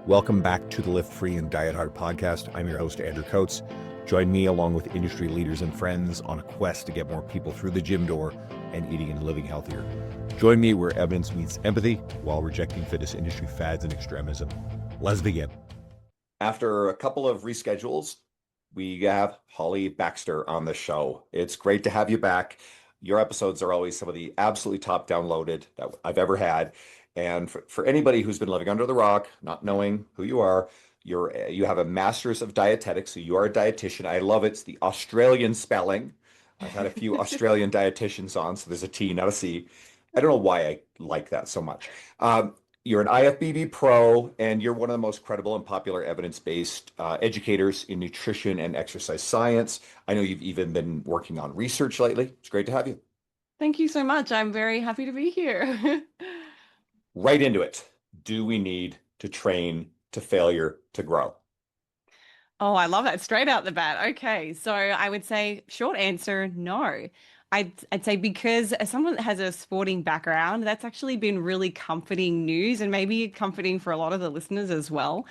Welcome back to the Lift Free and Diet Hard podcast. I'm your host, Andrew Coates. Join me along with industry leaders and friends on a quest to get more people through the gym door and eating and living healthier. Join me where evidence meets empathy while rejecting fitness industry fads and extremism. Let's begin. After a couple of reschedules, we have Holly Baxter on the show. It's great to have you back. Your episodes are always some of the absolutely top downloaded that I've ever had. And for anybody who's been living under the rock, not knowing who you are, you have a master's of dietetics, so you are a dietitian. I love it. It's the Australian spelling. I've had a few Australian dietitians on, so there's a T, not a C. I don't know why I like that so much. You're an IFBB Pro, and you're one of the most credible and popular evidence-based educators in nutrition and exercise science. I know you've even been working on research lately. It's great to have you. Thank you so much. I'm very happy to be here. Right into it. Do we need to train to failure to grow? Oh, I love that. Straight out the bat. Okay. So I would say short answer, no. I'd say because as someone that has a sporting background, that's actually been really comforting news and maybe comforting for a lot of the listeners as well.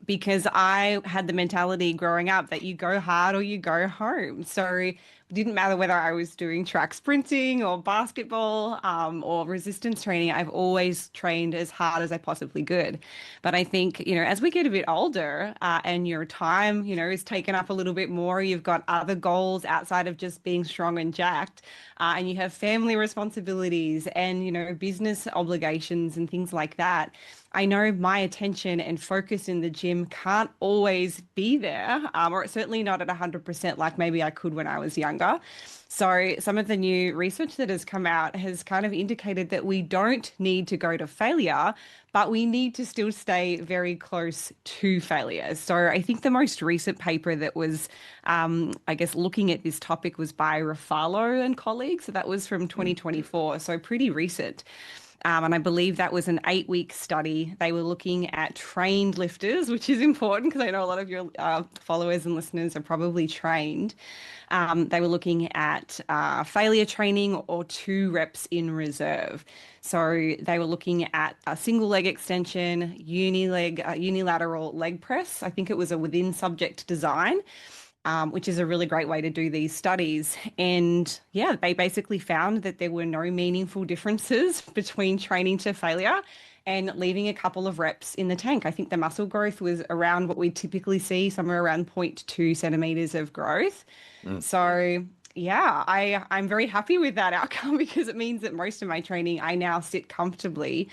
Because I had the mentality growing up that you go hard or you go home. So it didn't matter whether I was doing track sprinting or basketball, or resistance training. I've always trained as hard as I possibly could. But I think, as we get a bit older, and your time, is taken up a little bit more, you've got other goals outside of just being strong and jacked, and you have family responsibilities and, business obligations and things like that. I know my attention and focus in the gym can't always be there, or certainly not at 100% like maybe I could when I was younger. So some of the new research that has come out has kind of indicated that we don't need to go to failure, but we need to still stay very close to failure. So I think the most recent paper that was, I guess, looking at this topic was by Rafalo and colleagues. So that was from 2024, so pretty recent. And I believe that was an 8-week study. They were looking at trained lifters, which is important because I know a lot of your followers and listeners are probably trained. They were looking at failure training or 2 reps in reserve. So they were looking at a single leg extension, unilateral leg press. I think it was a within subject design, which is a really great way to do these studies. And yeah, they basically found that there were no meaningful differences between training to failure and leaving a couple of reps in the tank. I think the muscle growth was around what we typically see, somewhere around 0.2 centimeters of growth. So yeah, I'm very happy with that outcome because it means that most of my training, I now sit comfortably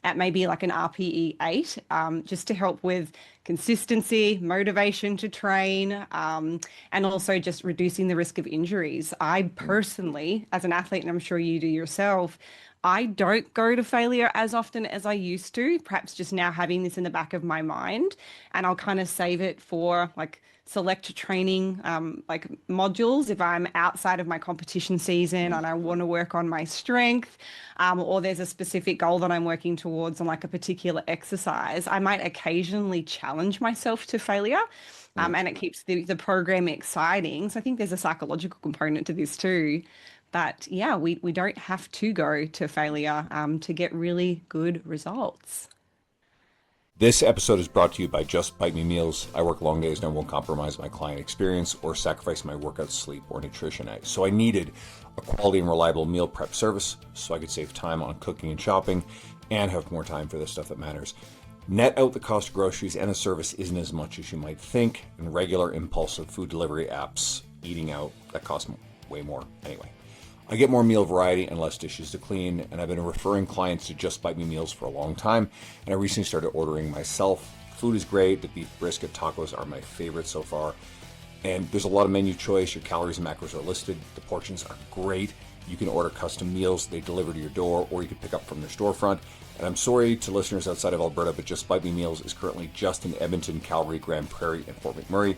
at maybe like an RPE 8, just to help with consistency, motivation to train, and also just reducing the risk of injuries. I personally, as an athlete, and I'm sure you do yourself, I don't go to failure as often as I used to, perhaps just now having this in the back of my mind. And I'll kind of save it for like select training, like modules if I'm outside of my competition season and I want to work on my strength, or there's a specific goal that I'm working towards on like a particular exercise. I might occasionally challenge myself to failure. And it keeps the program exciting. So I think there's a psychological component to this too. But yeah, we don't have to go to failure to get really good results. This episode is brought to you by Just Bite Me Meals. I work long days and I won't compromise my client experience or sacrifice my workout, sleep, or nutrition. So I needed a quality and reliable meal prep service so I could save time on cooking and shopping and have more time for the stuff that matters. Net out the cost of groceries and a service isn't as much as you might think, and regular impulsive food delivery apps, eating out, that costs way more anyway. I get more meal variety and less dishes to clean, and I've been referring clients to Just Bite Me Meals for a long time, and I recently started ordering myself. Food is great. The beef brisket tacos are my favorite so far, and there's a lot of menu choice. Your calories and macros are listed. The portions are great. You can order custom meals. They deliver to your door, or you can pick up from their storefront. And I'm sorry to listeners outside of Alberta, but Just Bite Me Meals is currently just in Edmonton, Calgary, Grand Prairie, and Fort McMurray.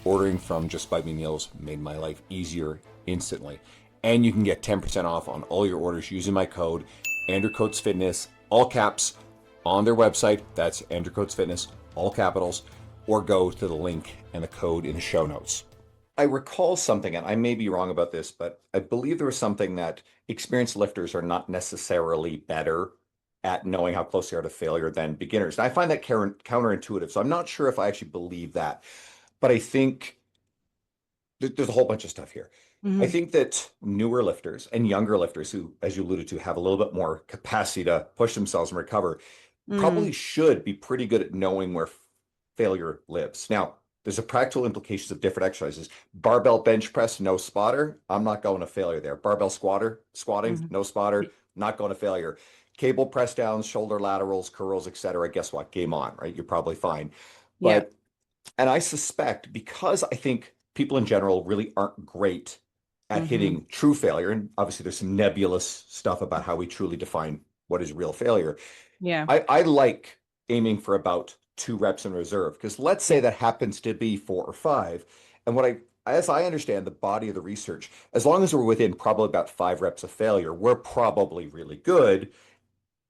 Ordering from Just Bite Me Meals made my life easier instantly. And you can get 10% off on all your orders using my code, Andrew Coates Fitness, all caps, on their website. That's Andrew Coates Fitness, all capitals, or go to the link and the code in the show notes. I recall something, and I may be wrong about this, but I believe there was something that experienced lifters are not necessarily better at knowing how close they are to failure than beginners. And I find that counterintuitive. So I'm not sure if I actually believe that. But I think there's a whole bunch of stuff here. I Hmm. think that newer lifters and younger lifters who, as you alluded to, have a little bit more capacity to push themselves and recover Mm. probably should be pretty good at knowing where failure lives. Now, there's a practical implications of different exercises. Barbell bench press, no spotter. I'm not going to failure there. Barbell squatting, Hmm. no spotter, not going to failure. Cable press downs, shoulder laterals, curls, etc. Guess what? Game on, right? You're probably fine. Yeah. But and I suspect because I think people in general really aren't great at Hmm. hitting true failure, and obviously there's some nebulous stuff about how we truly define what is real failure. Yeah. I like aiming for about 2 reps in reserve because let's say Yeah. that happens to be 4 or 5. And as I understand the body of the research, as long as we're within probably about 5 reps of failure, we're probably really good.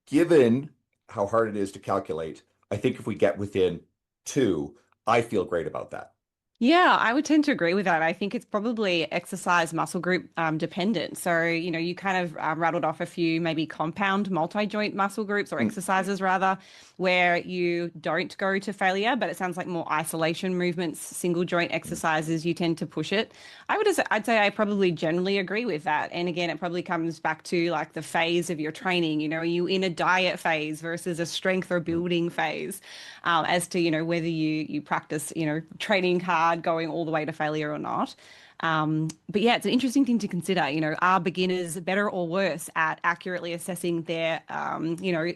Given how hard it is to calculate, I think if we get within 2, I feel great about that. Yeah, I would tend to agree with that. I think it's probably exercise muscle group dependent. So, you kind of rattled off a few maybe compound multi-joint muscle groups or Mm, exercises rather, where you don't go to failure, but it sounds like more isolation movements, single joint mm, exercises, you tend to push it. I'd say I probably generally agree with that. And again, it probably comes back to like the phase of your training. Are you in a diet phase versus a strength or mm. building phase? As to whether you practice training hard going all the way to failure or not. But yeah, it's an interesting thing to consider. Are beginners better or worse at accurately assessing their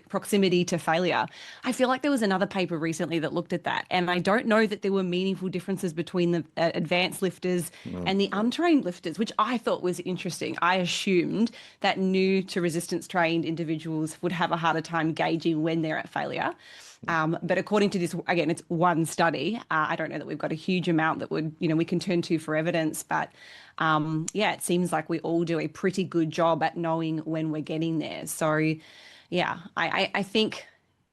proximity to failure? I feel like there was another paper recently that looked at that, and I don't know that there were meaningful differences between the advanced lifters Mm. and the untrained lifters, which I thought was interesting. I assumed that new to resistance trained individuals would have a harder time gauging when they're at failure. But according to this, again, it's one study. I don't know that we've got a huge amount that we can turn to for evidence, but yeah, it seems like we all do a pretty good job at knowing when we're getting there. So, yeah, I think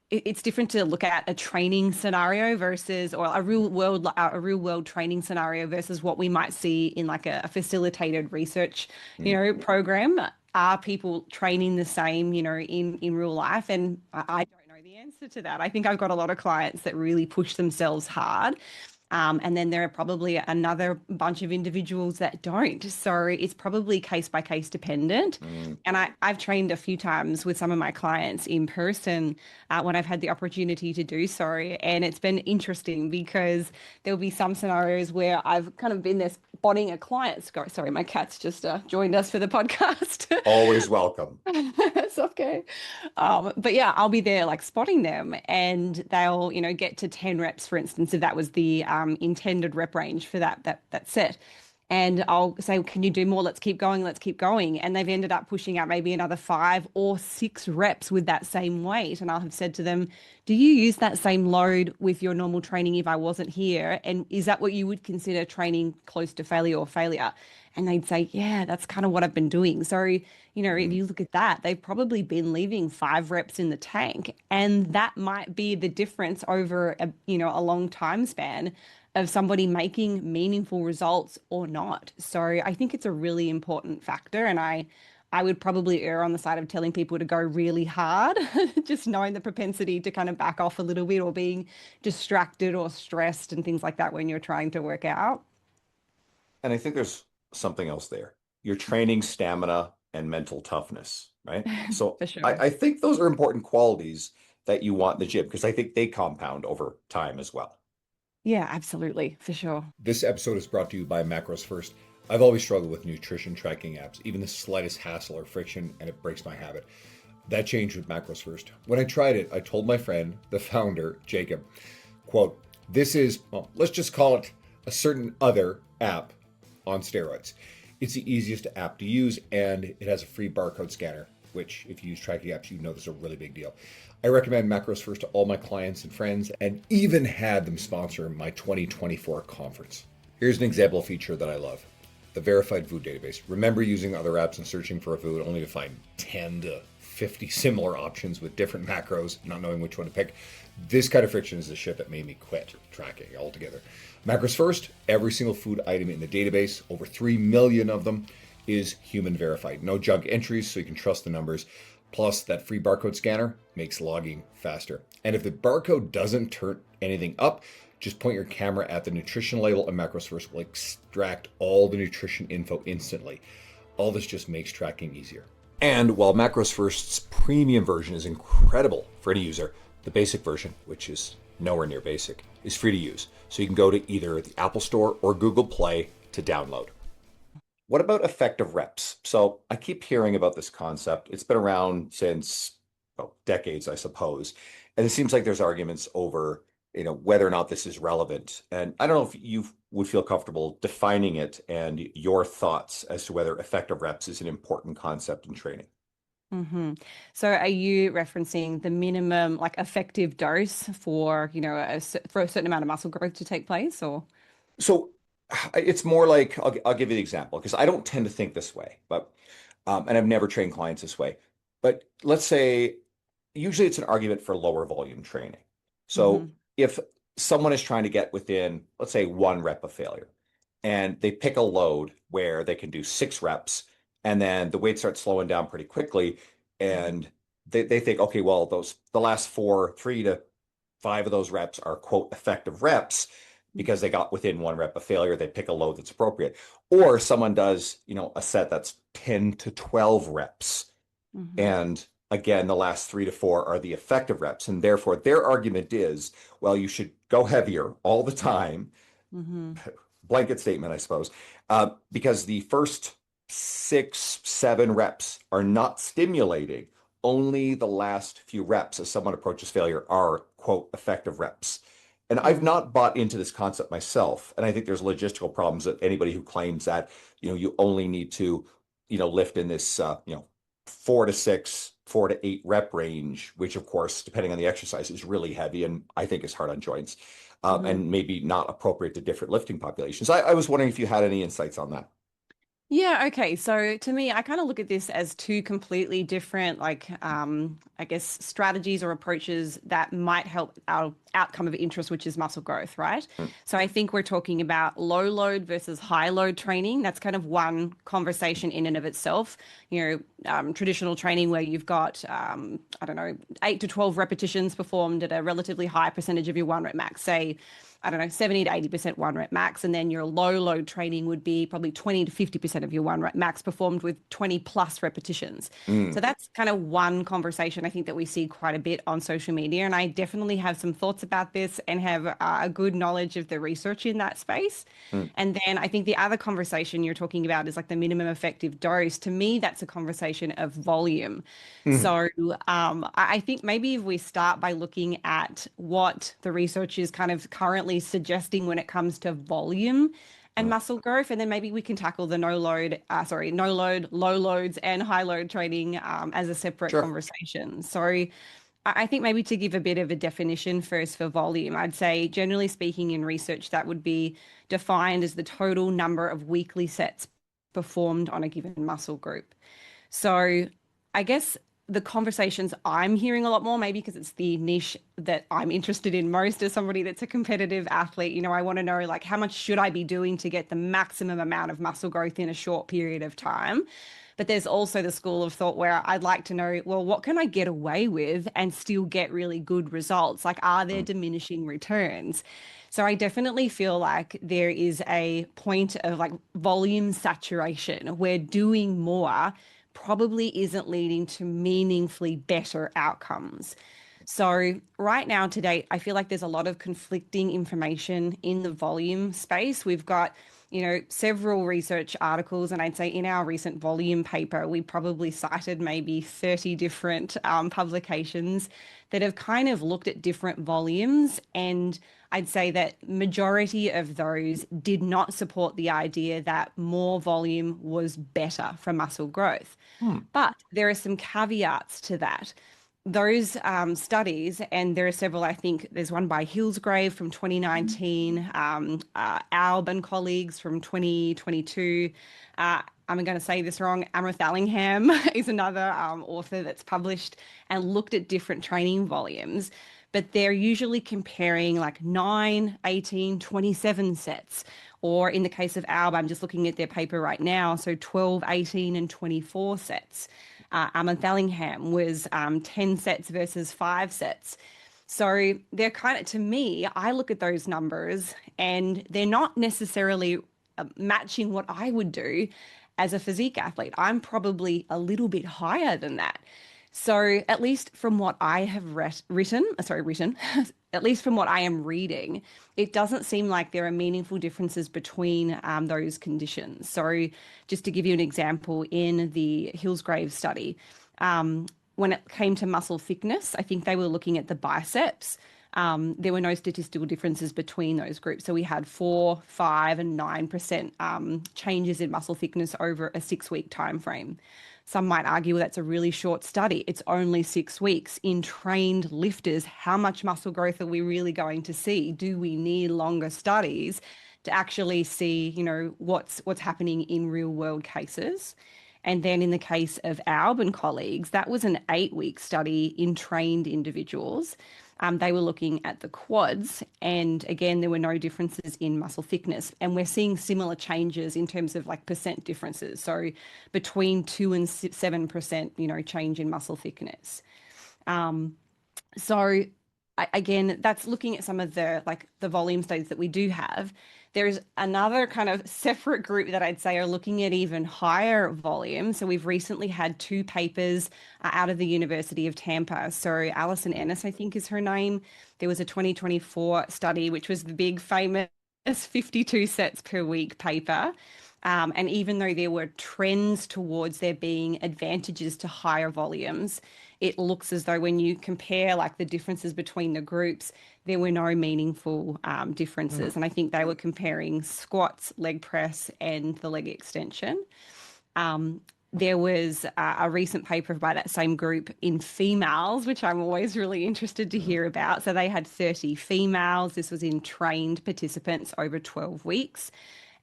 it's different to look at a training scenario versus or a real world training scenario versus what we might see in like a facilitated research Mm. program. Are people training the same in real life? And I don't know the answer to that. I think I've got a lot of clients that really push themselves hard, and then there are probably another bunch of individuals that don't. So it's probably case by case dependent. Mm. And I've trained a few times with some of my clients in person when I've had the opportunity to do so. And it's been interesting because there'll be some scenarios where I've kind of been there spotting a client. Sorry, my cat's just joined us for the podcast. Always welcome. It's okay. But yeah, I'll be there like spotting them and they'll, get to 10 reps, for instance, if that was the intended rep range for that set. And I'll say, can you do more? Let's keep going. Let's keep going. And they've ended up pushing out maybe another 5 or 6 reps with that same weight. And I'll have said to them, do you use that same load with your normal training if I wasn't here? And is that what you would consider training close to failure or failure? And they'd say, yeah, that's kind of what I've been doing. So, if Mm. you look at that, they've probably been leaving 5 reps in the tank. And that might be the difference over a long time span of somebody making meaningful results or not. So I think it's a really important factor. And I would probably err on the side of telling people to go really hard, just knowing the propensity to kind of back off a little bit or being distracted or stressed and things like that when you're trying to work out. And I think there's something else there. You're training stamina and mental toughness, right? So For I, sure. I think those are important qualities that you want in the gym because I think they compound over time as well. Yeah, absolutely. For sure. This episode is brought to you by Macros First. I've always struggled with nutrition tracking apps, even the slightest hassle or friction, and it breaks my habit. That changed with Macros First. When I tried it, I told my friend, the founder, Jacob, quote, this is, well, let's just call it a certain other app on steroids. It's the easiest app to use, and it has a free barcode scanner, which if you use tracking apps, you know this is a really big deal. I recommend Macros First to all my clients and friends, and even had them sponsor my 2024 conference. Here's an example feature that I love. The verified food database. Remember using other apps and searching for a food only to find 10 to 50 similar options with different macros, not knowing which one to pick. This kind of friction is the shit that made me quit tracking altogether. Macros First, every single food item in the database, over 3 million of them, is human verified. No junk entries, so you can trust the numbers. Plus, that free barcode scanner makes logging faster. And if the barcode doesn't turn anything up, just point your camera at the nutrition label and MacroSource will extract all the nutrition info instantly. All this just makes tracking easier. And while Macros First's premium version is incredible for any user, the basic version, which is nowhere near basic, is free to use. So you can go to either the Apple Store or Google Play to download. What about effective reps? So I keep hearing about this concept. It's been around since decades, I suppose. And it seems like there's arguments over, whether or not this is relevant. And I don't know if you would feel comfortable defining it and your thoughts as to whether effective reps is an important concept in training. So are you referencing the minimum like effective dose for, for a certain amount of muscle growth to take place or? So it's more like I'll give you the example because I don't tend to think this way, but and I've never trained clients this way. But let's say usually it's an argument for lower volume training. So if someone is trying to get within, let's say, 1 rep of failure, and they pick a load where they can do 6 reps, and then the weight starts slowing down pretty quickly, and they think, okay, well, the last 3 to 5 of those reps are quote effective reps because they got within 1 rep of failure. They pick a load that's appropriate, or someone does a set that's 10 to 12 reps, and again, the last 3 to 4 are the effective reps. And therefore, their argument is, well, you should go heavier all the time. Blanket statement, I suppose, because the first 6, 7 reps are not stimulating. Only the last few reps as someone approaches failure are, quote, effective reps. And I've not bought into this concept myself. And I think there's logistical problems that anybody who claims that, you only need to, lift in this, 4 to 6, 4 to 8 rep range, which of course, depending on the exercise, is really heavy and I think is hard on joints and maybe not appropriate to different lifting populations. I was wondering if you had any insights on that. Yeah, okay. So to me, I kind of look at this as two completely different, I guess, strategies or approaches that might help our outcome of interest, which is muscle growth, right? So I think we're talking about low load versus high load training. That's kind of one conversation in and of itself. Traditional training where you've got, 8 to 12 repetitions performed at a relatively high percentage of your 1 rep max, say, 70 to 80% 1 rep max. And then your low load training would be probably 20 to 50% of your 1 rep max performed with 20 plus repetitions. So that's kind of one conversation I think that we see quite a bit on social media. And I definitely have some thoughts about this and have a good knowledge of the research in that space. And then I think the other conversation you're talking about is like the minimum effective dose. To me, that's a conversation of volume. So I think maybe if we start by looking at what the research is kind of currently suggesting when it comes to volume and muscle growth, and then maybe we can tackle the no load, low loads and high load training as a separate conversation. So I think maybe to give a bit of a definition first for volume, I'd say generally speaking in research that would be defined as the total number of weekly sets performed on a given muscle group. So I guess the conversations I'm hearing a lot more, maybe because it's the niche that I'm interested in most as somebody that's a competitive athlete, I want to know like how much should I be doing to get the maximum amount of muscle growth in a short period of time? But there's also the school of thought where I'd like to know, well, what can I get away with and still get really good results? Like, are there diminishing returns? So I definitely feel like there is a point of like volume saturation where doing more probably isn't leading to meaningfully better outcomes. So right now to date, I feel like there's a lot of conflicting information in the volume space. We've got, several research articles, and I'd say in our recent volume paper, we probably cited maybe 30 different publications that have kind of looked at different volumes. And I'd say that majority of those did not support the idea that more volume was better for muscle growth. But there are some caveats to that. Those studies, and there are several, I think there's one by Hillsgrave from 2019, Alb and colleagues from 2022. I'm going to say this wrong. Amrit Allingham is another author that's published and looked at different training volumes, but they're usually comparing like 9, 18, 27 sets. Or in the case of Alb, I'm just looking at their paper right now, so 12, 18, and 24 sets. Armand Bellingham was 10 sets versus 5 sets. So they're kind of, to me, I look at those numbers and they're not necessarily matching what I would do as a physique athlete. I'm probably a little bit higher than that. So at least from what I have written, at least from what I am reading, it doesn't seem like there are meaningful differences between those conditions. So just to give you an example, in the Hillsgrave study, when it came to muscle thickness, I think they were looking at the biceps. There were no statistical differences between those groups. So we had 4, 5, and 9% changes in muscle thickness over a 6-week time frame. Some might argue, well, that's a really short study. It's only 6 weeks. In trained lifters, how much muscle growth are we really going to see? Do we need longer studies to actually see, what's happening in real world cases? And then in the case of Alb and colleagues, that was an 8-week study in trained individuals. They were looking at the quads, and again, there were no differences in muscle thickness. And we're seeing similar changes in terms of like percent differences. So between 2 and 7%, change in muscle thickness. So again, that's looking at some of the volume studies that we do have. There's another kind of separate group that I'd say are looking at even higher volume. So we've recently had 2 papers out of the University of Tampa. So Alison Ennis, I think is her name. There was a 2024 study, which was the big famous 52 sets per week paper. And even though there were trends towards there being advantages to higher volumes, it looks as though when you compare like the differences between the groups, there were no meaningful differences. And I think they were comparing squats, leg press, and the leg extension. There was a recent paper by that same group in females, which I'm always really interested to hear about. So they had 30 females. This was in trained participants over 12 weeks.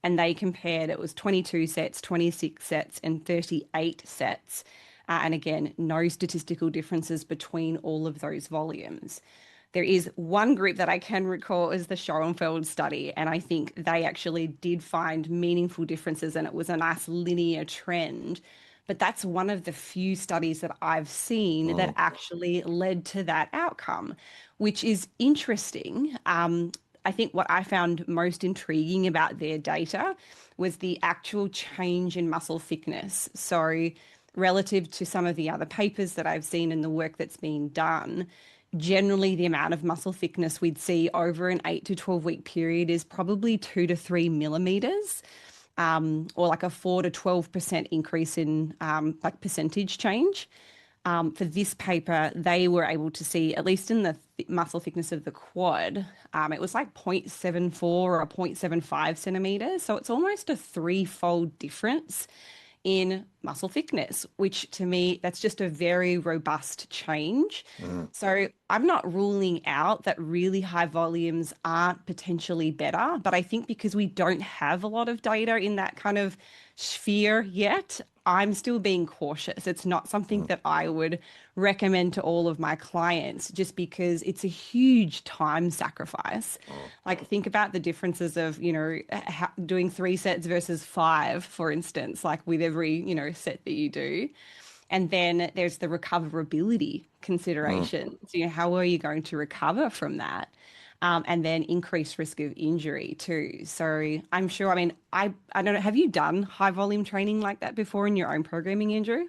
And they compared, it was 22 sets, 26 sets, and 38 sets. And again, no statistical differences between all of those volumes. There is one group that I can recall is the Schoenfeld study, and I think they actually did find meaningful differences, and it was a nice linear trend. But that's one of the few studies that I've seen that actually led to that outcome, which is interesting. I think what I found most intriguing about their data was the actual change in muscle thickness. So relative to some of the other papers that I've seen in the work that's been done, generally the amount of muscle thickness we'd see over an 8 to 12 week period is probably 2 to 3 millimeters, or like a 4 to 12% increase in like percentage change. For this paper, they were able to see, at least in the muscle thickness of the quad, it was like 0.74 or 0.75 centimeters. So it's almost a 3-fold difference in muscle thickness, which to me, that's just a very robust change. So I'm not ruling out that really high volumes aren't potentially better, but I think because we don't have a lot of data in that kind of sphere yet, I'm still being cautious. It's not something that I would recommend to all of my clients just because it's a huge time sacrifice. Like think about the differences of, doing 3 sets versus 5, for instance, like with every, set that you do. And then there's the recoverability consideration. So, how are you going to recover from that? And then increased risk of injury too. So I'm sure, I don't know, have you done high volume training like that before in your own programming, Andrew?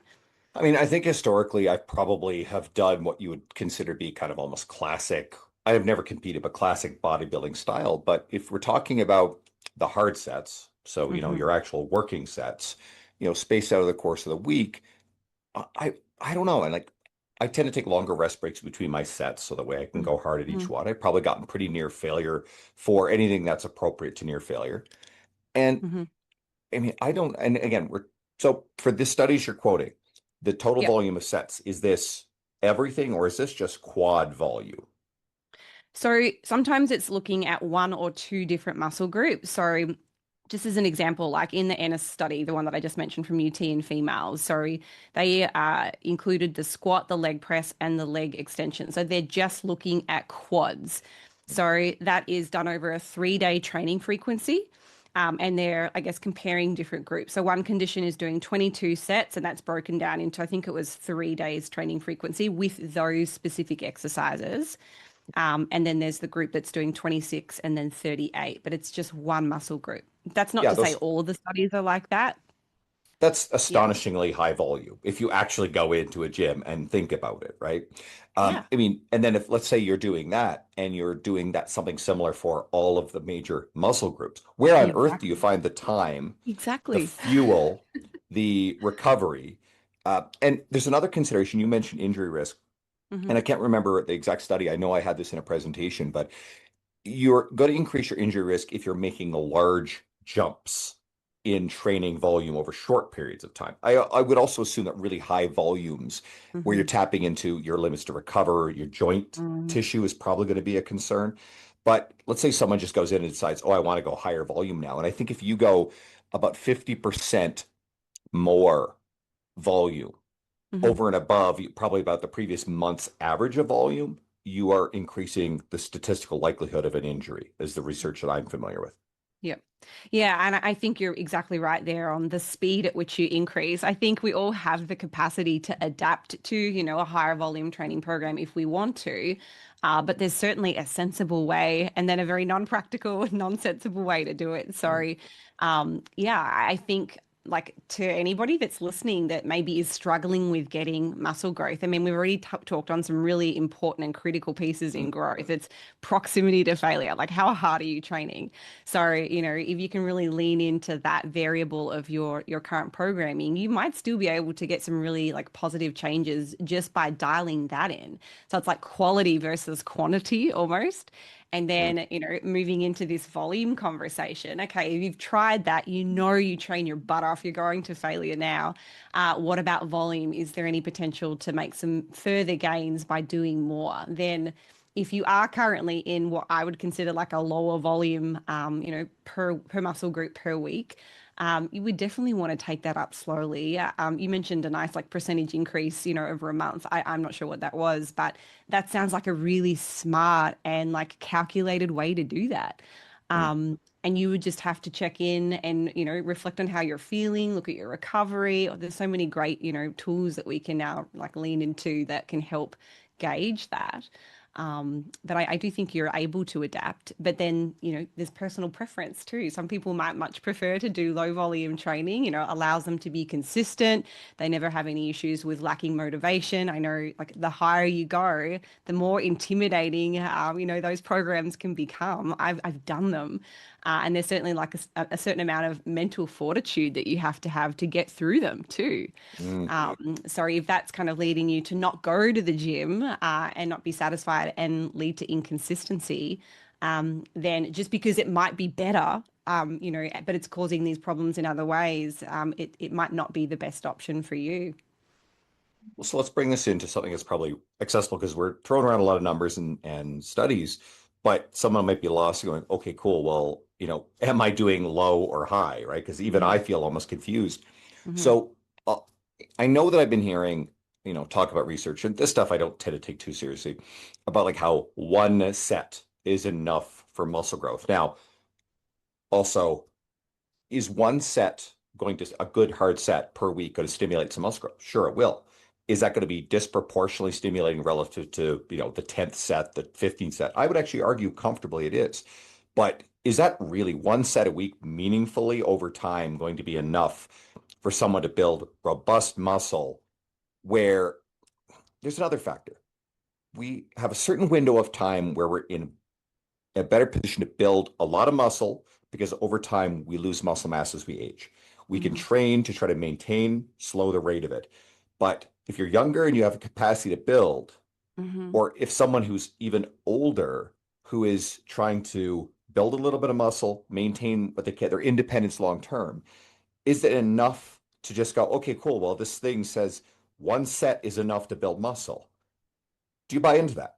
I mean, I think historically I probably have done what you would consider be kind of almost classic. I have never competed, but classic bodybuilding style. But if we're talking about the hard sets, so, your actual working sets, spaced out of the course of the week, I don't know. And like I tend to take longer rest breaks between my sets so that way I can go hard at each Mm-hmm. one. I've probably gotten pretty near failure for anything that's appropriate to near failure. And Mm-hmm. I mean, I don't, and again, so for the studies you're quoting, the total Yep. volume of sets, is this everything or is this just quad volume? So sometimes it's looking at 1 or 2 different muscle groups. So just as an example, like in the Ennis study, the one that I just mentioned from UT in females, so they included the squat, the leg press, and the leg extension. So they're just looking at quads. So that is done over a 3-day training frequency. And they're, I guess, comparing different groups. So one condition is doing 22 sets, and that's broken down into, I think it was 3 days training frequency with those specific exercises. And then there's the group that's doing 26 and then 38, but it's just one muscle group. That's not Yeah, to say those all of the studies are like that. that's Yeah. astonishingly high volume if you actually go into a gym and think about it, right? Yeah. I mean, and then if let's say you're doing that and you're doing that something similar for all of the major muscle groups, where on earth do you Exactly. find the time, the Exactly. fuel, the recovery? And there's another consideration. You mentioned injury risk, and Hmm. I can't remember the exact study. I know I had this in a presentation, but you're going to increase your injury risk if you're making large jumps in training volume over short periods of time. I would also assume that really high volumes where you're Hmm. tapping into your limits to recover, your joint Mm. tissue is probably going to be a concern. But let's say someone just goes in and decides, oh, I want to go higher volume now. And I think if you go about 50% more volume Hmm. over and above probably about the previous month's average of volume, you are increasing the statistical likelihood of an injury, is the research that I'm familiar with. Yep. Yeah, and I think you're exactly right there on the speed at which you increase. I think we all have the capacity to adapt to, a higher volume training program if we want to. But there's certainly a sensible way and then a very non-practical, non-sensible way to do it. Mm. So, yeah, I think like to anybody that's listening that maybe is struggling with getting muscle growth. I mean, we've already talked on some really important and critical pieces in Mm. growth. It's proximity to failure. Like, how hard are you training? So, if you can really lean into that variable of your current programming, you might still be able to get some really like positive changes just by dialing that in. So it's like quality versus quantity almost. And Mm. then, moving into this volume conversation. Okay, if you've tried that, you train your butt off, you're going to failure now. What about volume? Is there any potential to make some further gains by doing more? Then if you are currently in what I would consider like a lower volume, per muscle group per week, you would definitely want to take that up slowly. You mentioned a nice like percentage increase, over a month. I'm not sure what that was, but that sounds like a really smart and like calculated way to do that. Mm. And you would just have to check in and, reflect on how you're feeling, look at your recovery. There's so many great, tools that we can now like lean into that can help gauge that. But I do think you're able to adapt. But then, there's personal preference too. Some people might much prefer to do low volume training, allows them to be consistent. They never have any issues with lacking motivation. I know like the higher you go, the more intimidating, those programs can become. I've done them. And there's certainly like a certain amount of mental fortitude that you have to get through them too. Mm. Sorry, if that's kind of leading you to not go to the gym and not be satisfied and lead to inconsistency, then just because it might be better, but it's causing these problems in other ways, it might not be the best option for you. Well, so let's bring this into something that's probably accessible because we're throwing around a lot of numbers and studies, but someone might be lost going, okay, cool. Well, am I doing low or high, right? Because even I Hmm. feel almost confused. Hmm. So I know that I've been hearing, talk about research and this stuff I don't tend to take too seriously about like how one set is enough for muscle growth. Now, also, is one set going to a good hard set per week going to stimulate some muscle growth? Sure, it will. Is that going to be disproportionately stimulating relative to, the 10th set, the 15th set? I would actually argue comfortably it is. But is that really one set a week meaningfully over time going to be enough for someone to build robust muscle where there's another factor? We have a certain window of time where we're in a better position to build a lot of muscle because over time we lose muscle mass as we age. We can Hmm. train to try to maintain, slow the rate of it. But if you're younger and you have a capacity to build, Hmm. or if someone who's even older who is trying to build a little bit of muscle, maintain what they can, their independence long term, is it enough to just go, okay, cool. Well, this thing says one set is enough to build muscle. Do you buy into that?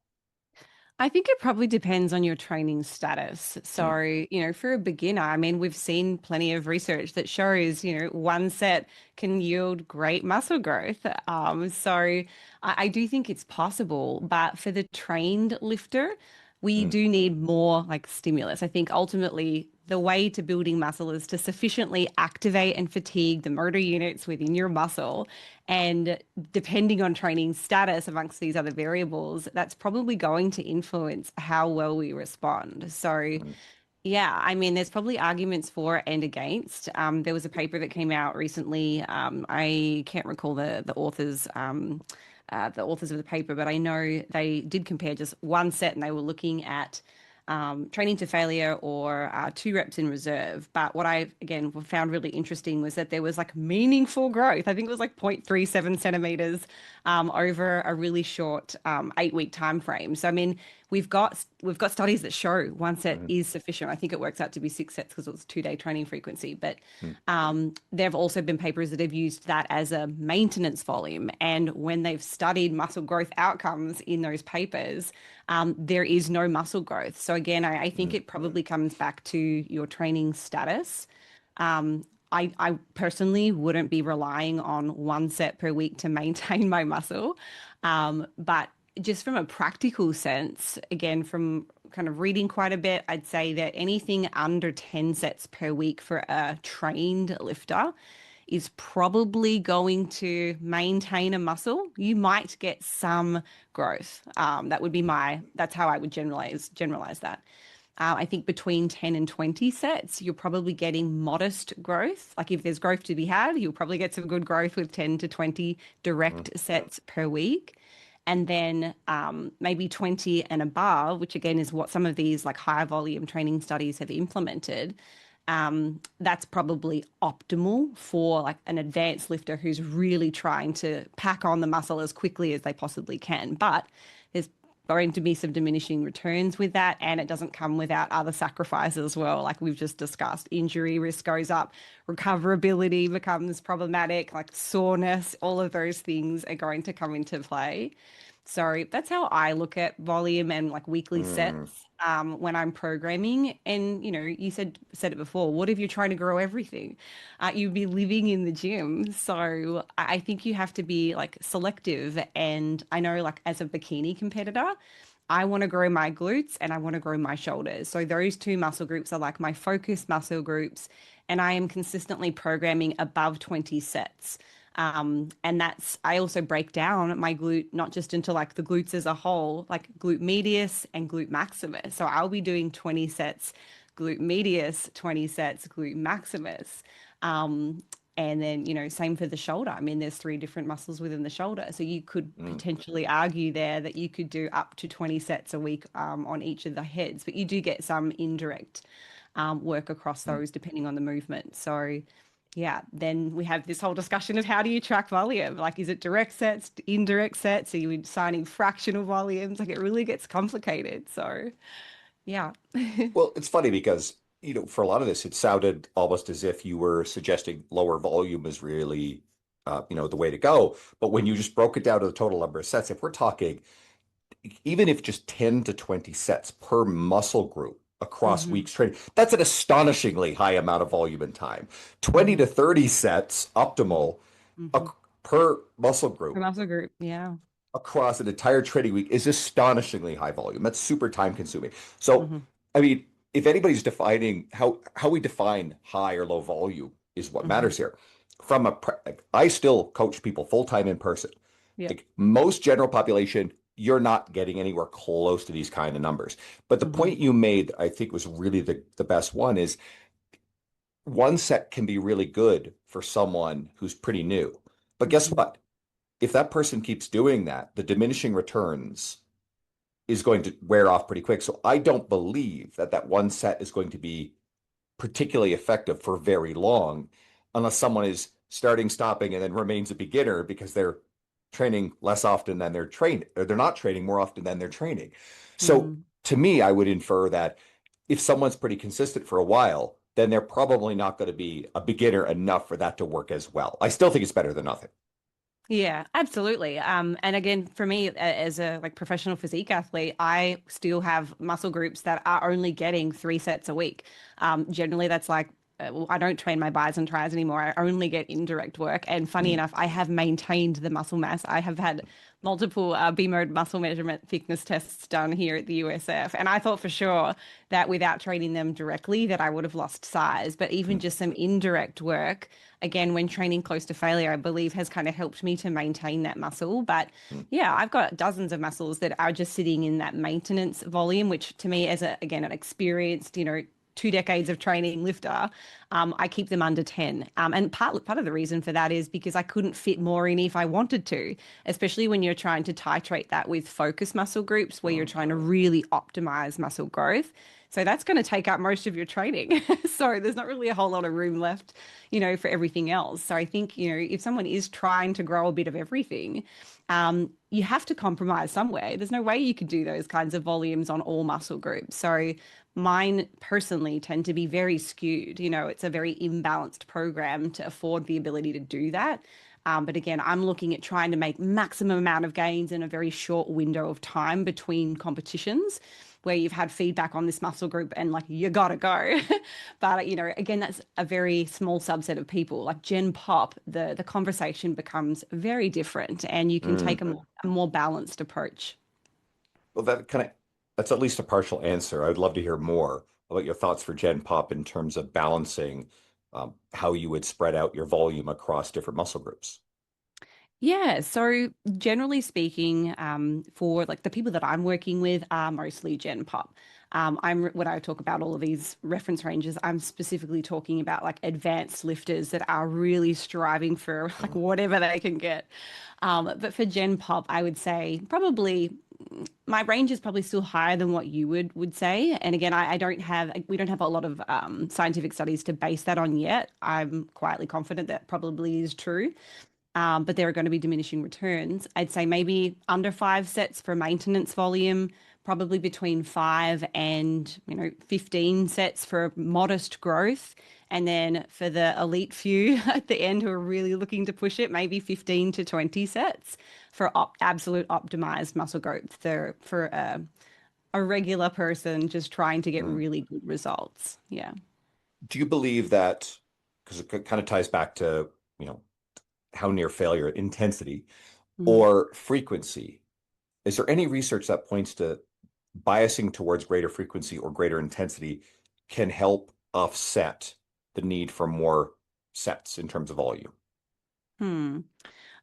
I think it probably depends on your training status. Mm. So, for a beginner, I mean, we've seen plenty of research that shows, one set can yield great muscle growth. So I do think it's possible, but for the trained lifter, we Mm. do need more like stimulus. I think ultimately the way to building muscle is to sufficiently activate and fatigue the motor units within your muscle. And depending on training status amongst these other variables, that's probably going to influence how well we respond. So, yeah, I mean, there's probably arguments for and against. There was a paper that came out recently. I can't recall the authors of the paper, but I know they did compare just one set, and they were looking at training to failure or 2 reps in reserve. But what I, again, found really interesting was that there was like meaningful growth. I think it was like 0.37 centimeters over a really short 8-week time frame. So, I mean, we've got studies that show 1 set is sufficient. I think it works out to be 6 sets because it was 2-day training frequency. But there have also been papers that have used that as a maintenance volume. And when they've studied muscle growth outcomes in those papers, there is no muscle growth. So again, I think it probably comes back to your training status. I personally wouldn't be relying on 1 set per week to maintain my muscle. But just from a practical sense, again, from kind of reading quite a bit, I'd say that anything under 10 sets per week for a trained lifter is probably going to maintain a muscle. You might get some growth. That's how I would generalize that. I think between 10 and 20 sets, you're probably getting modest growth. Like if there's growth to be had, you'll probably get some good growth with 10 to 20 direct sets per week. And then maybe 20 and above, which again is what some of these like high volume training studies have implemented. That's probably optimal for like an advanced lifter who's really trying to pack on the muscle as quickly as they possibly can. But there's going to be some diminishing returns with that, and it doesn't come without other sacrifices as well. Like we've just discussed, injury risk goes up, recoverability becomes problematic, like soreness, all of those things are going to come into play. So that's how I look at volume and like weekly sets when I'm programming. And you said it before. What if you're trying to grow everything? You'd be living in the gym. So I think you have to be like selective. And I know, like as a bikini competitor, I want to grow my glutes and I want to grow my shoulders. So those 2 muscle groups are like my focus muscle groups, and I am consistently programming above 20 sets. And I also break down my glute, not just into like the glutes as a whole, like glute medius and glute maximus. So I'll be doing 20 sets, glute medius, 20 sets, glute maximus. And then, same for the shoulder. I mean, there's 3 different muscles within the shoulder. So you could potentially argue there that you could do up to 20 sets a week on each of the heads, but you do get some indirect work across those depending on the movement. So yeah, then we have this whole discussion of how do you track volume? Like, is it direct sets, indirect sets? Are you assigning fractional volumes? Like, it really gets complicated. So, yeah. Well, it's funny because, for a lot of this, it sounded almost as if you were suggesting lower volume is really, the way to go. But when you just broke it down to the total number of sets, if we're talking, even if just 10 to 20 sets per muscle group across weeks training, that's an astonishingly high amount of volume and time. 20 to 30 sets optimal per muscle For group muscle group, yeah. across an entire training week is astonishingly high volume. That's super time consuming. So, I mean, if anybody's defining how we define high or low volume is what matters here. I still coach people full time in person. Yeah. Like most general population, you're not getting anywhere close to these kind of numbers. But the point you made, I think, was really the best one is 1 set can be really good for someone who's pretty new. But guess what? If that person keeps doing that, the diminishing returns is going to wear off pretty quick. So I don't believe that 1 set is going to be particularly effective for very long unless someone is starting, stopping, and then remains a beginner because they're training less often than they're trained, or they're not training more often than they're training. So to me, I would infer that if someone's pretty consistent for a while, then they're probably not going to be a beginner enough for that to work as well. I still think it's better than nothing. Yeah, absolutely. And again, for me as a like professional physique athlete, I still have muscle groups that are only getting 3 sets a week. Generally, that's like well, I don't train my bis and tris anymore. I only get indirect work. And funny Mm. enough, I have maintained the muscle mass. I have had multiple B mode muscle measurement thickness tests done here at the USF. And I thought for sure that without training them directly that I would have lost size. But even Mm. just some indirect work, again, when training close to failure, I believe has kind of helped me to maintain that muscle. But Mm. yeah, I've got dozens of muscles that are just sitting in that maintenance volume, which to me, as again, an experienced, 2 decades of training lifter, I keep them under 10. And part of the reason for that is because I couldn't fit more in if I wanted to, especially when you're trying to titrate that with focus muscle groups where you're Mm. trying to really optimize muscle growth. So that's going to take up most of your training. So there's not really a whole lot of room left, for everything else. So I think, if someone is trying to grow a bit of everything, you have to compromise somewhere. There's no way you could do those kinds of volumes on all muscle groups. So mine personally tend to be very skewed. It's a very imbalanced program to afford the ability to do that. But again, I'm looking at trying to make maximum amount of gains in a very short window of time between competitions where you've had feedback on this muscle group and like you gotta go. But again, that's a very small subset of people. Like Gen Pop, the conversation becomes very different and you can take Mm. a more balanced approach. Well, that's at least a partial answer. I'd love to hear more about your thoughts for Gen Pop in terms of balancing how you would spread out your volume across different muscle groups. Yeah, so generally speaking, for like the people that I'm working with are mostly Gen Pop. When I talk about all of these reference ranges, I'm specifically talking about like advanced lifters that are really striving for like Mm. whatever they can get. But for Gen Pop, I would say probably my range is probably still higher than what you would say. And again, I don't have we don't have a lot of scientific studies to base that on yet. I'm quietly confident that probably is true, but there are going to be diminishing returns. I'd say maybe under 5 sets for maintenance volume, probably between 5 and 15 sets for modest growth. And then for the elite few at the end who are really looking to push it, maybe 15 to 20 sets for absolute optimized muscle growth for a regular person just trying to get Mm. really good results. Yeah. Do you believe that, because it kind of ties back to, you know, how near failure, intensity Mm. or frequency, is there any research that points to biasing towards greater frequency or greater intensity can help offset the need for more sets in terms of volume? Hmm.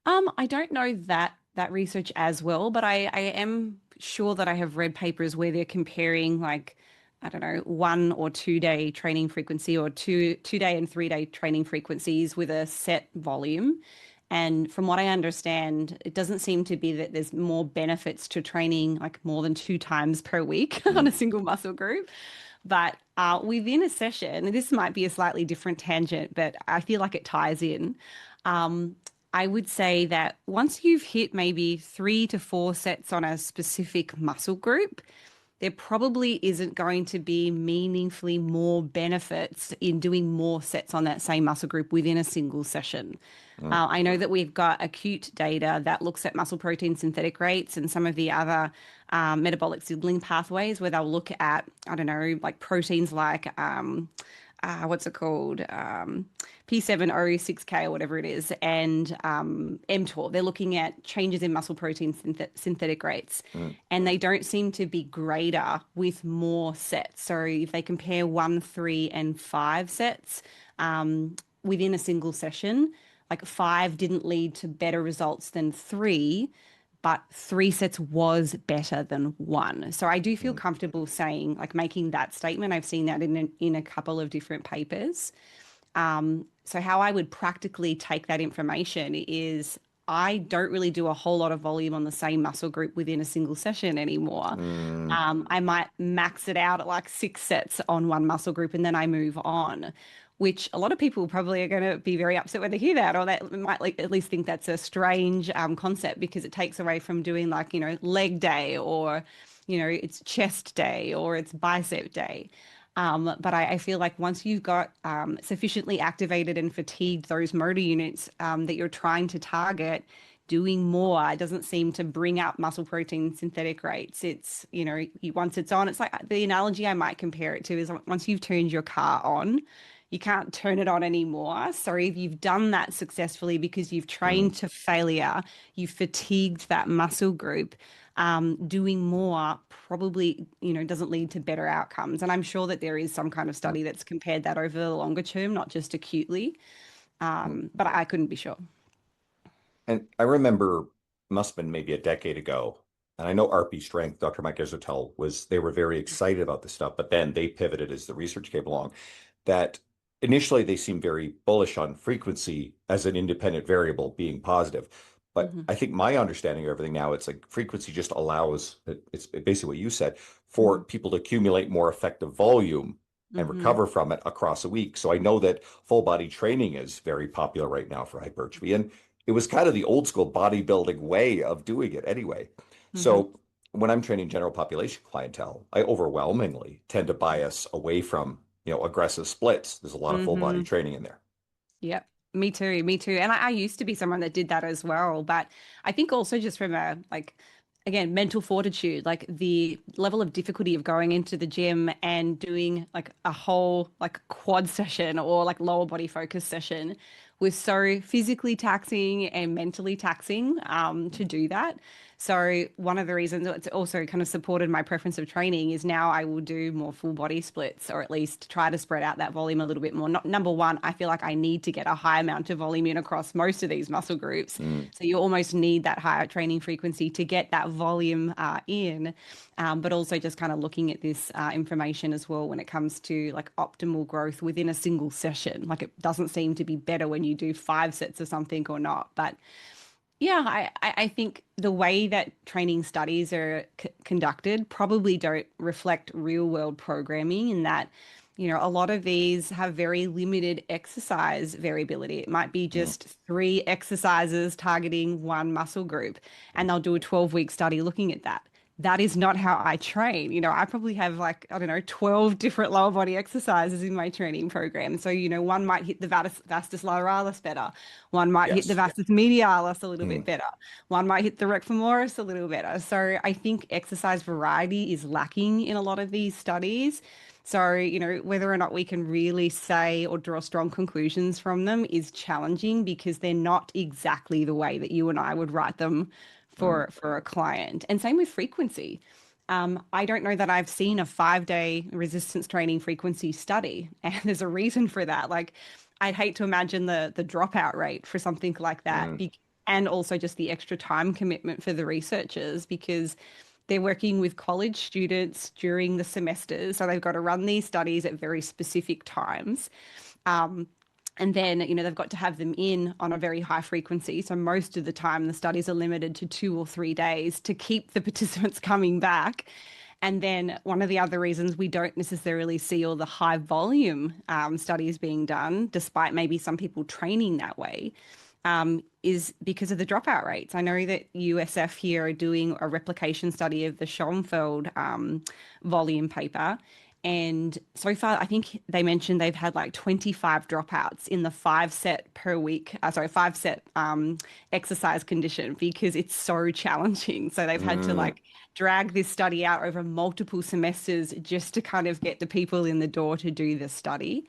I don't know that research as well, but I am sure that I have read papers where they're comparing like, I don't know, 1 or 2 day training frequency or two day and 3 day training frequencies with a set volume. And from what I understand, it doesn't seem to be that there's more benefits to training like more than 2 times per week on Mm. a single muscle group. But within a session, and this might be a slightly different tangent, but I feel like it ties in. Um, I would say that once you've hit maybe 3 to 4 sets on a specific muscle group, there probably isn't going to be meaningfully more benefits in doing more sets on that same muscle group within a single session. Mm. I know that we've got acute data that looks at muscle protein synthetic rates and some of the other metabolic signaling pathways where they'll look at, I don't know, like proteins like what's it called? P7O6K or whatever it is, and mTOR. They're looking at changes in muscle protein synthetic rates, Mm. and they don't seem to be greater with more sets. So if they compare 1, 3, and 5 sets within a single session, like 5 didn't lead to better results than 3, but 3 sets was better than 1. So I do feel Mm. comfortable saying, like making that statement. I've seen that in a couple of different papers. So how I would practically take that information is I don't really do a whole lot of volume on the same muscle group within a single session anymore. Mm. I might max it out at like 6 sets on one muscle group and then I move on, which a lot of people probably are going to be very upset when they hear that, or they might like at least think that's a strange concept because it takes away from doing like, leg day or, it's chest day or it's bicep day. But I feel like once you've got sufficiently activated and fatigued those motor units that you're trying to target, doing more doesn't seem to bring up muscle protein synthetic rates. It's, once it's on, it's like the analogy I might compare it to is once you've turned your car on, You can't turn it on anymore. So if you've done that successfully because you've Mm, trained to failure, you fatigued that muscle group, doing more probably, doesn't lead to better outcomes. And I'm sure that there is some kind of mm, study that's compared that over the longer term, not just acutely. mm. But I couldn't be sure. And I remember, must have been maybe a decade ago, and I know RP Strength, Dr. Mike Israetel they were very excited about this stuff, but then they pivoted as the research came along. That initially they seemed very bullish on frequency as an independent variable being positive. But Hmm. I think my understanding of everything now, it's like frequency just allows, it's basically what you said, Hmm. for people to accumulate more effective volume and Hmm. recover from it across a week. So I know that full body training is very popular right now for hypertrophy. And it was kind of the old school bodybuilding way of doing it anyway. Hmm. So when I'm training general population clientele, I overwhelmingly tend to bias away from, aggressive splits. There's a lot of full body Hmm. training in there. Yep. Me too. Me too. And I used to be someone that did that as well. But I think also just from a again, mental fortitude, like the level of difficulty of going into the gym and doing like a whole like quad session or like lower body focus session was so physically taxing and mentally taxing to do that. So one of the reasons it's also kind of supported my preference of training is now I will do more full body splits or at least try to spread out that volume a little bit more. Not, number one, I feel like I need to get a high amount of volume in across most of these muscle groups. Mm. So you almost need that higher training frequency to get that volume in, but also just kind of looking at this information as well when it comes to like optimal growth within a single session. Like it doesn't seem to be better when you do 5 sets of something or not, but yeah, I think the way that training studies are conducted probably don't reflect real world programming in that, a lot of these have very limited exercise variability. It might be Mm. just 3 exercises targeting one muscle group, and they'll do a 12-week study looking at that. That is not how I train. I probably have like, I don't know, 12 different lower body exercises in my training program. So, one might hit the vastus lateralis better. One might hit the Yes. vastus medialis a little bit Mm. better. One might hit the rectum femoris a little better. So I think exercise variety is lacking in a lot of these studies. So, whether or not we can really say or draw strong conclusions from them is challenging because they're not exactly the way that you and I would write them Mm. for a client. And same with frequency. I don't know that I've seen a 5-day resistance training frequency study, and there's a reason for that. Like, I'd hate to imagine the dropout rate for something like that, Mm. and also just the extra time commitment for the researchers because they're working with college students during the semesters, so they've got to run these studies at very specific times. Um, and then, they've got to have them in on a very high frequency. So most of the time, the studies are limited to 2 or 3 days to keep the participants coming back. And then one of the other reasons we don't necessarily see all the high volume studies being done, despite maybe some people training that way, is because of the dropout rates. I know that USF here are doing a replication study of the Schoenfeld volume paper. And so far, I think they mentioned they've had like 25 dropouts in the 5 set per week, 5 set exercise condition because it's so challenging. So they've had to Mm. like drag this study out over multiple semesters just to kind of get the people in the door to do the study.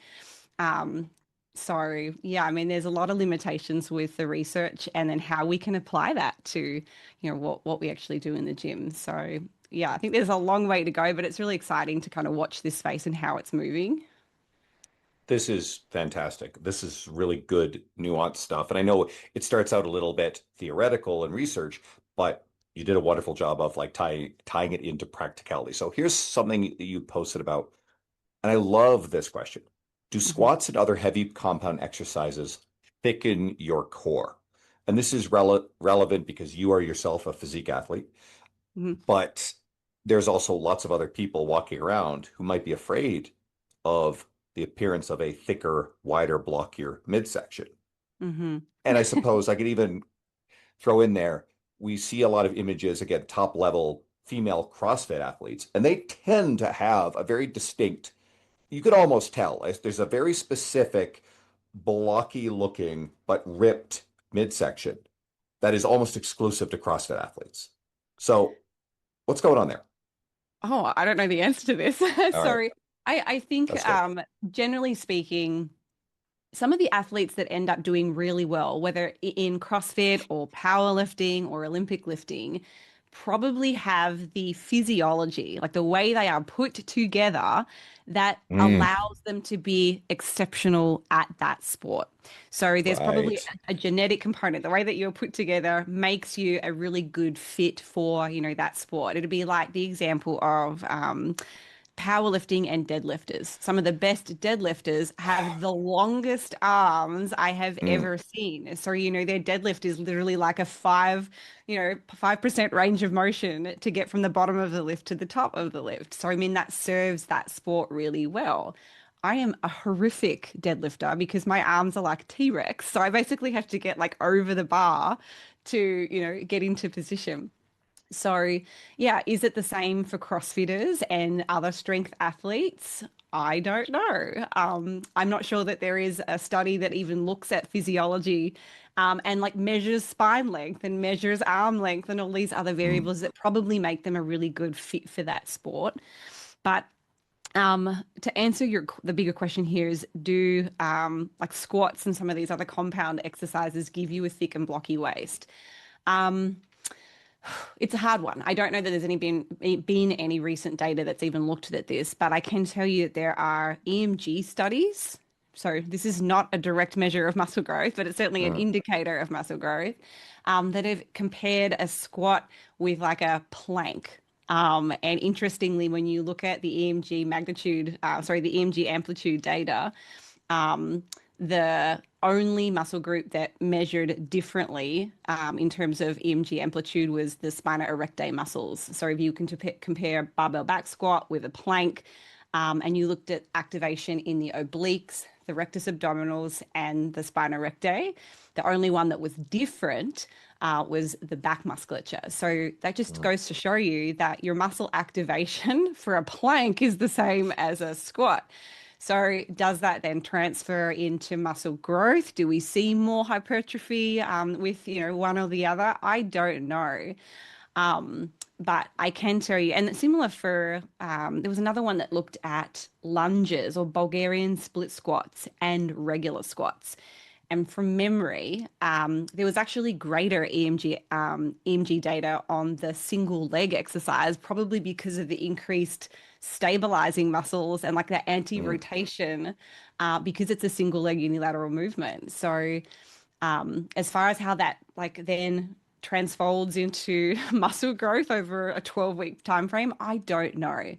Um, so yeah, I mean, there's a lot of limitations with the research and then how we can apply that to, what we actually do in the gym. So yeah, I think there's a long way to go, but it's really exciting to kind of watch this space and how it's moving. This is fantastic. This is really good, nuanced stuff. And I know it starts out a little bit theoretical and research, but you did a wonderful job of like tying it into practicality. So here's something that you posted about, and I love this question. Do Hmm. squats and other heavy compound exercises thicken your core? And this is relevant because you are yourself a physique athlete, Hmm. but there's also lots of other people walking around who might be afraid of the appearance of a thicker, wider, blockier midsection. Hmm. And I suppose I could even throw in there, we see a lot of images, again, top level female CrossFit athletes, and they tend to have a very distinct, you could almost tell, there's a very specific, blocky looking, but ripped midsection that is almost exclusive to CrossFit athletes. So, what's going on there? Oh, I don't know the answer to this. All right. Sorry. I think That's good. generally speaking, some of the athletes that end up doing really well, whether in CrossFit or powerlifting or Olympic lifting, probably have the physiology, like the way they are put together, that Mm, allows them to be exceptional at that sport. So there's probably right. a genetic component. The way that you're put together makes you a really good fit for, that sport. It'd be like the example of powerlifting and deadlifters. Some of the best deadlifters have the longest arms I have Mm, ever seen. So, their deadlift is literally like a 5% range of motion to get from the bottom of the lift to the top of the lift. So, I mean, that serves that sport really well. I am a horrific deadlifter because my arms are like T-Rex. So I basically have to get like over the bar to, get into position. So, yeah, is it the same for CrossFitters and other strength athletes? I don't know. I'm not sure that there is a study that even looks at physiology and like measures spine length and measures arm length and all these other mm. variables that probably make them a really good fit for that sport. But to answer the bigger question here is, do like squats and some of these other compound exercises give you a thick and blocky waist? Um, it's a hard one. I don't know that there's been any recent data that's even looked at this, but I can tell you that there are EMG studies. So this is not a direct measure of muscle growth, but it's certainly an Mm. indicator of muscle growth, that have compared a squat with like a plank. And interestingly, when you look at the EMG the EMG amplitude data, um, the only muscle group that measured differently in terms of EMG amplitude was the spina erecta muscles. So if you can compare barbell back squat with a plank, and you looked at activation in the obliques, the rectus abdominals, and the spina erecta, the only one that was different was the back musculature. So that just Mm. goes to show you that your muscle activation for a plank is the same as a squat. So does that then transfer into muscle growth? Do we see more hypertrophy with, one or the other? I don't know. But I can tell you, and it's similar for, there was another one that looked at lunges or Bulgarian split squats and regular squats. And from memory, there was actually greater EMG data on the single leg exercise, probably because of the increased stabilizing muscles and like that Mm. anti-rotation, because it's a single leg unilateral movement. So, as far as how that like then transfolds into muscle growth over a 12-week time frame, I don't know.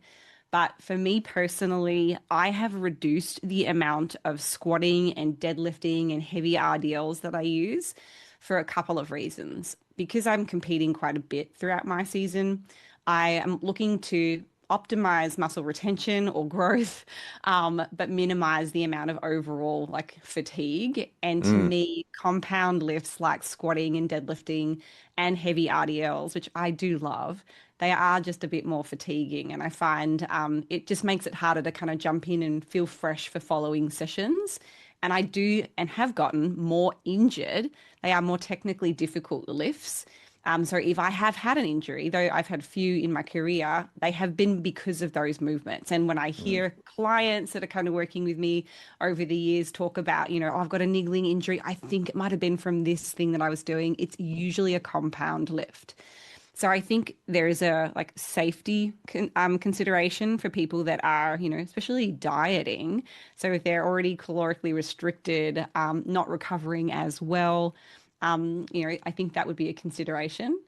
But for me personally, I have reduced the amount of squatting and deadlifting and heavy RDLs that I use for a couple of reasons. Because I'm competing quite a bit throughout my season, I am looking to optimize muscle retention or growth, but minimize the amount of overall like fatigue. And to Mm. me, compound lifts like squatting and deadlifting and heavy RDLs, which I do love, they are just a bit more fatiguing. And I find it just makes it harder to kind of jump in and feel fresh for following sessions. And I do and have gotten more injured. They are more technically difficult lifts. So if I have had an injury, though I've had a few in my career, they have been because of those movements. And when I Mm. hear clients that are kind of working with me over the years talk about, oh, I've got a niggling injury, I think it might have been from this thing that I was doing. It's usually a compound lift. So I think there is a like safety consideration for people that are, especially dieting. So if they're already calorically restricted, not recovering as well, I think that would be a consideration.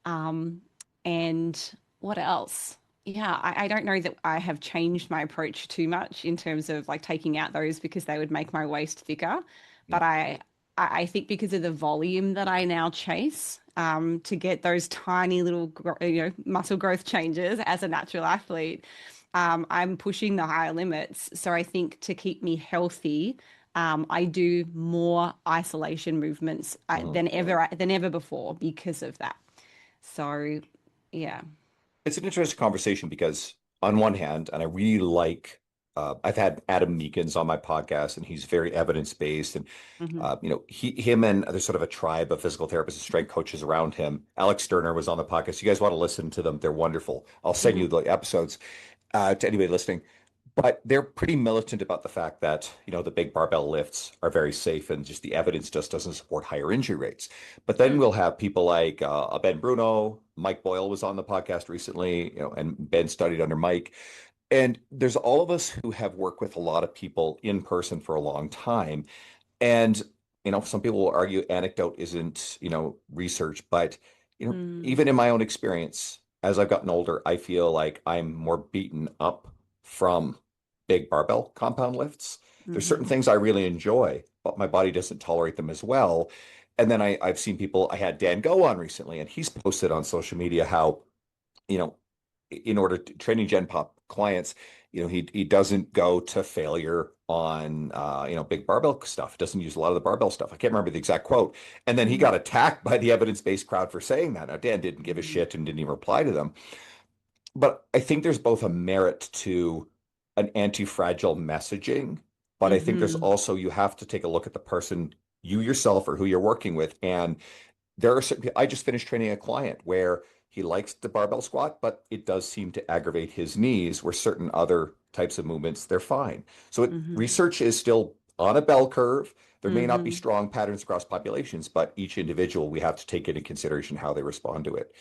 Um, and what else? Yeah, I don't know that I have changed my approach too much in terms of like taking out those because they would make my waist thicker. But I think because of the volume that I now chase, to get those tiny little, muscle growth changes as a natural athlete, I'm pushing the higher limits. So I think to keep me healthy, I do more isolation movements Mm. than ever before because of that. So, yeah. It's an interesting conversation because, on one hand, and I really like, I've had Adam Meekins on my podcast, and he's very evidence-based, and Hmm. him and there's sort of a tribe of physical therapists and strength coaches around him. Alex Sterner was on the podcast. You guys want to listen to them? They're wonderful. I'll send Hmm. you the episodes to anybody listening. but they're pretty militant about the fact that, the big barbell lifts are very safe and just the evidence just doesn't support higher injury rates. But then Mm, we'll have people like Ben Bruno, Mike Boyle was on the podcast recently, and Ben studied under Mike. And there's all of us who have worked with a lot of people in person for a long time. And, some people will argue anecdote isn't, research, but, mm, even in my own experience, as I've gotten older, I feel like I'm more beaten up from big barbell compound lifts. There's certain mhm, things I really enjoy, but my body doesn't tolerate them as well. And then I've seen people, I had Dan Go on recently, and he's posted on social media how, you know, in order to training Gen Pop clients, he doesn't go to failure on big barbell stuff. Doesn't use a lot of the barbell stuff. I can't remember the exact quote. And then he mhm, got attacked by the evidence-based crowd for saying that. Now Dan didn't give a mhm, shit and didn't even reply to them. But I think there's both a merit to an anti-fragile messaging, but I think there's mhm, also you have to take a look at the person, you yourself or who you're working with, and there are certain I just finished training a client where he likes the barbell squat, but it does seem to aggravate his knees, where certain other types of movements, they're fine. So mhm, research is still on a bell curve. There may not be mhm. strong patterns across populations, but each individual, we have to take into consideration how they respond to it.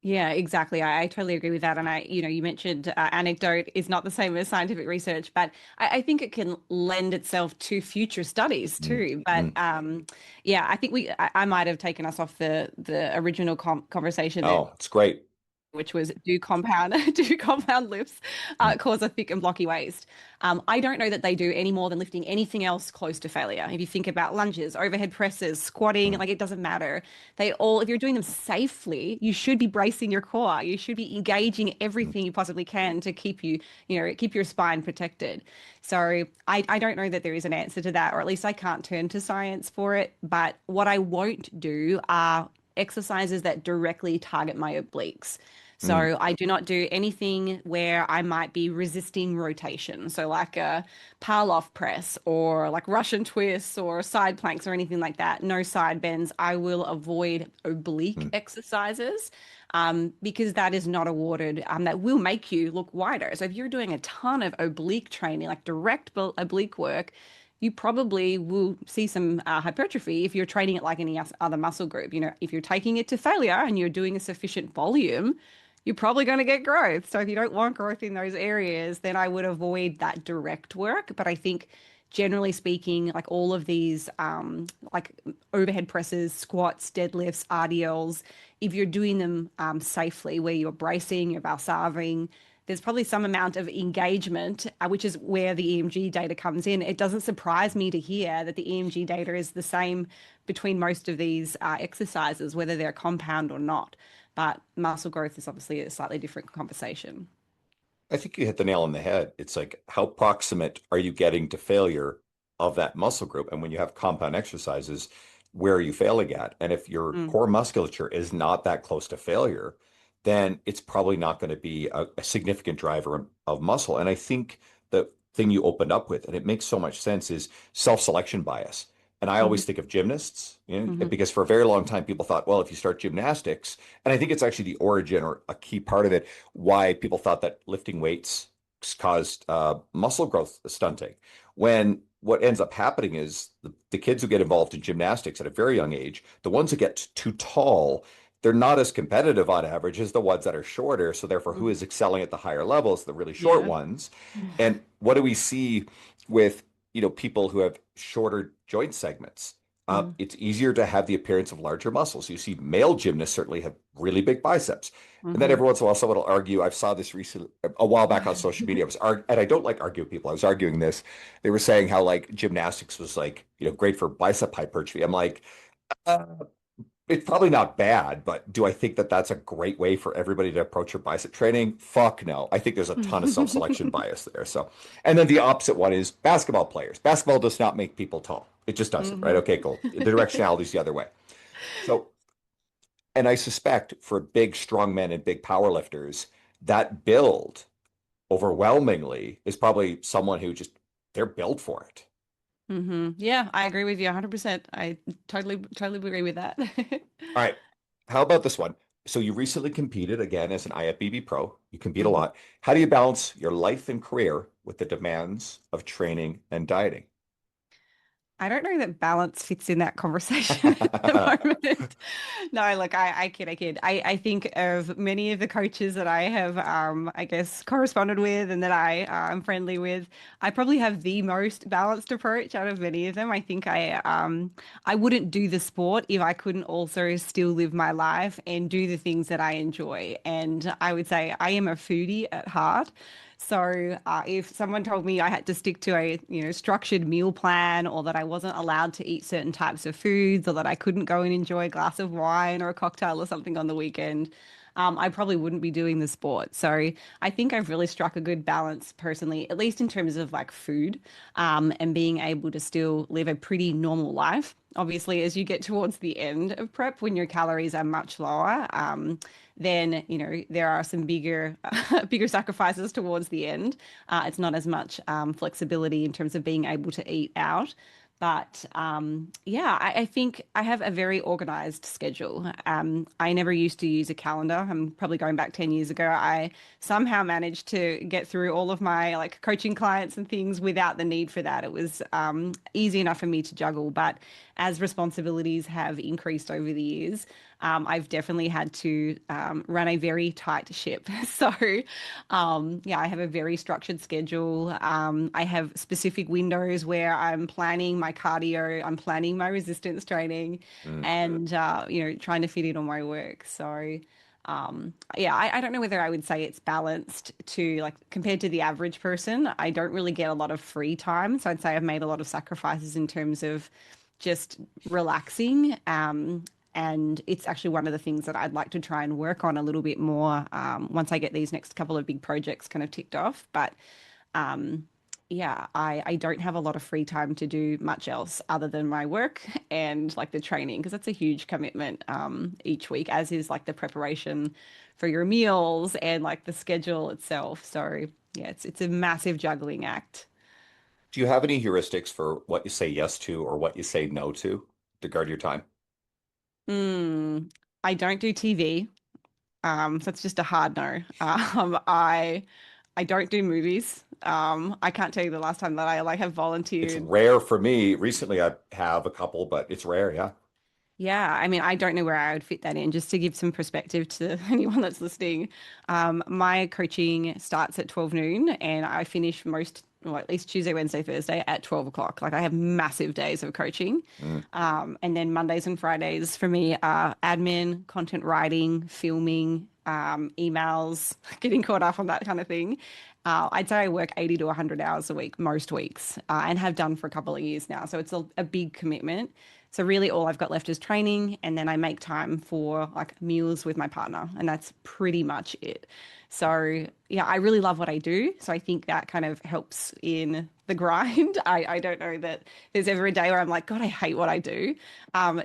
Yeah, exactly. I totally agree with that. And you mentioned anecdote is not the same as scientific research, but I think it can lend itself to future studies Mm, too. But mm. yeah, I think I might have taken us off the original conversation that Oh, it's great. which was do compound do compound lifts Mm, cause a thick and blocky waist. I don't know that they do any more than lifting anything else close to failure. If you think about lunges, overhead presses, squatting, mm, like it doesn't matter. They all, if you're doing them safely, you should be bracing your core. You should be engaging mm. everything you possibly can to keep keep your spine protected. So I don't know that there is an answer to that, or at least I can't turn to science for it. But what I won't do are exercises that directly target my obliques. Mm. So I do not do anything where I might be resisting rotation. So like a Parloff press or like Russian twists or side planks or anything like that. No side bends. I will avoid oblique Mm. exercises because that is not awarded. That will make you look wider. So if you're doing a ton of oblique training, like direct oblique work, you probably will see some hypertrophy if you're training it like any other muscle group. If you're taking it to failure and you're doing a sufficient volume, you're probably going to get growth. So if you don't want growth in those areas, then I would avoid that direct work. But I think generally speaking, like all of these like overhead presses, squats, deadlifts, RDLs, if you're doing them safely, where you're bracing, you're valsaving, there's probably some amount of engagement, which is where the EMG data comes in. It doesn't surprise me to hear that the EMG data is the same between most of these exercises, whether they're compound or not. But muscle growth is obviously a slightly different conversation. I think you hit the nail on the head. It's like, how proximate are you getting to failure of that muscle group? And when you have compound exercises, where are you failing at? And if your Mm, core musculature is not that close to failure, then it's probably not going to be a significant driver of muscle. And I think the thing you opened up with, and it makes so much sense, is self-selection bias. And I mhm, always think of gymnasts, mhm, because for a very long time people thought, well, if you start gymnastics, and I think it's actually the origin or a key part of it why people thought that lifting weights caused muscle growth stunting. When what ends up happening is the kids who get involved in gymnastics at a very young age, the ones who get too tall, they're not as competitive on average as the ones that are shorter. So therefore, who mhm. is excelling at the higher levels? The really short Yeah. ones. And what do we see with people who have shorter joint segments? Mm, It's easier to have the appearance of larger muscles. You see male gymnasts certainly have really big biceps. And then mhm. every once in a while, someone will argue. I saw this recently, a while back on social media. I was and I don't like arguing with people. I was arguing this. They were saying how like gymnastics was like, great for bicep hypertrophy. I'm like, uh, it's probably not bad, but do I think that that's a great way for everybody to approach your bicep training? Fuck no. I think there's a ton of self-selection bias there. So, and then the opposite one is basketball players. Basketball does not make people tall. It just doesn't, right? Mhm. Okay, cool. The directionality is the other way. So, and I suspect for big, strong men and big power lifters, that build overwhelmingly is probably someone who just they're built for it. Yeah, I agree with you 100%. I totally agree with that. All right. How about this one? So you recently competed again as an IFBB Pro. You compete a Mhm. lot. How do you balance your life and career with the demands of training and dieting? I don't know that balance fits in that conversation at the moment. No, look, I kid, I kid. I think of many of the coaches that I have, I guess, corresponded with and that I am friendly with. I probably have the most balanced approach out of many of them. I think I wouldn't do the sport if I couldn't also still live my life and do the things that I enjoy. And I would say I am a foodie at heart. So if someone told me I had to stick to a, structured meal plan or that I wasn't allowed to eat certain types of foods or that I couldn't go and enjoy a glass of wine or a cocktail or something on the weekend, I probably wouldn't be doing the sport. So I think I've really struck a good balance personally, at least in terms of like food, and being able to still live a pretty normal life. Obviously, as you get towards the end of prep, when your calories are much lower, then there are some bigger bigger sacrifices towards the end. It's not as much flexibility in terms of being able to eat out. But yeah, I think I have a very organized schedule. I never used to use a calendar. I'm probably going back 10 years ago. I somehow managed to get through all of my like coaching clients and things without the need for that. It was easy enough for me to juggle. But as responsibilities have increased over the years, I've definitely had to run a very tight ship. So, yeah, I have a very structured schedule. I have specific windows where I'm planning my cardio, I'm planning my resistance training, Mm. and trying to fit in all my work. So, yeah, I don't know whether I would say it's balanced to like compared to the average person. I don't really get a lot of free time, so I'd say I've made a lot of sacrifices in terms of just relaxing. And it's actually one of the things that I'd like to try and work on a little bit more once I get these next couple of big projects kind of ticked off. But um, yeah, I don't have a lot of free time to do much else other than my work and like the training because that's a huge commitment each week, as is like the preparation for your meals and like the schedule itself. So yeah, it's a massive juggling act. Do you have any heuristics for what you say yes to or what you say no to guard your time? Mm, I don't do TV. So it's just a hard no. I don't do movies. I can't tell you the last time that I like have It's volunteered. rare for me. Recently, I have a couple, but it's rare. Yeah. Yeah, I mean, I don't know where I would fit that in. Just to give some perspective to anyone that's listening, my coaching starts at 12 noon and I finish most, or at least Tuesday, Wednesday, Thursday at 12 o'clock. Like I have massive days of coaching. Mm. And then Mondays and Fridays for me are admin, content writing, filming, emails, getting caught up on that kind of thing. I'd say I work 80 to 100 hours a week most weeks and have done for a couple of years now. So it's a big commitment. So really all I've got left is training and then I make time for like meals with my partner and that's pretty much it. So yeah, I really love what I do. So I think that kind of helps in the grind. I don't know that there's ever a day where I'm like, God, I hate what I do.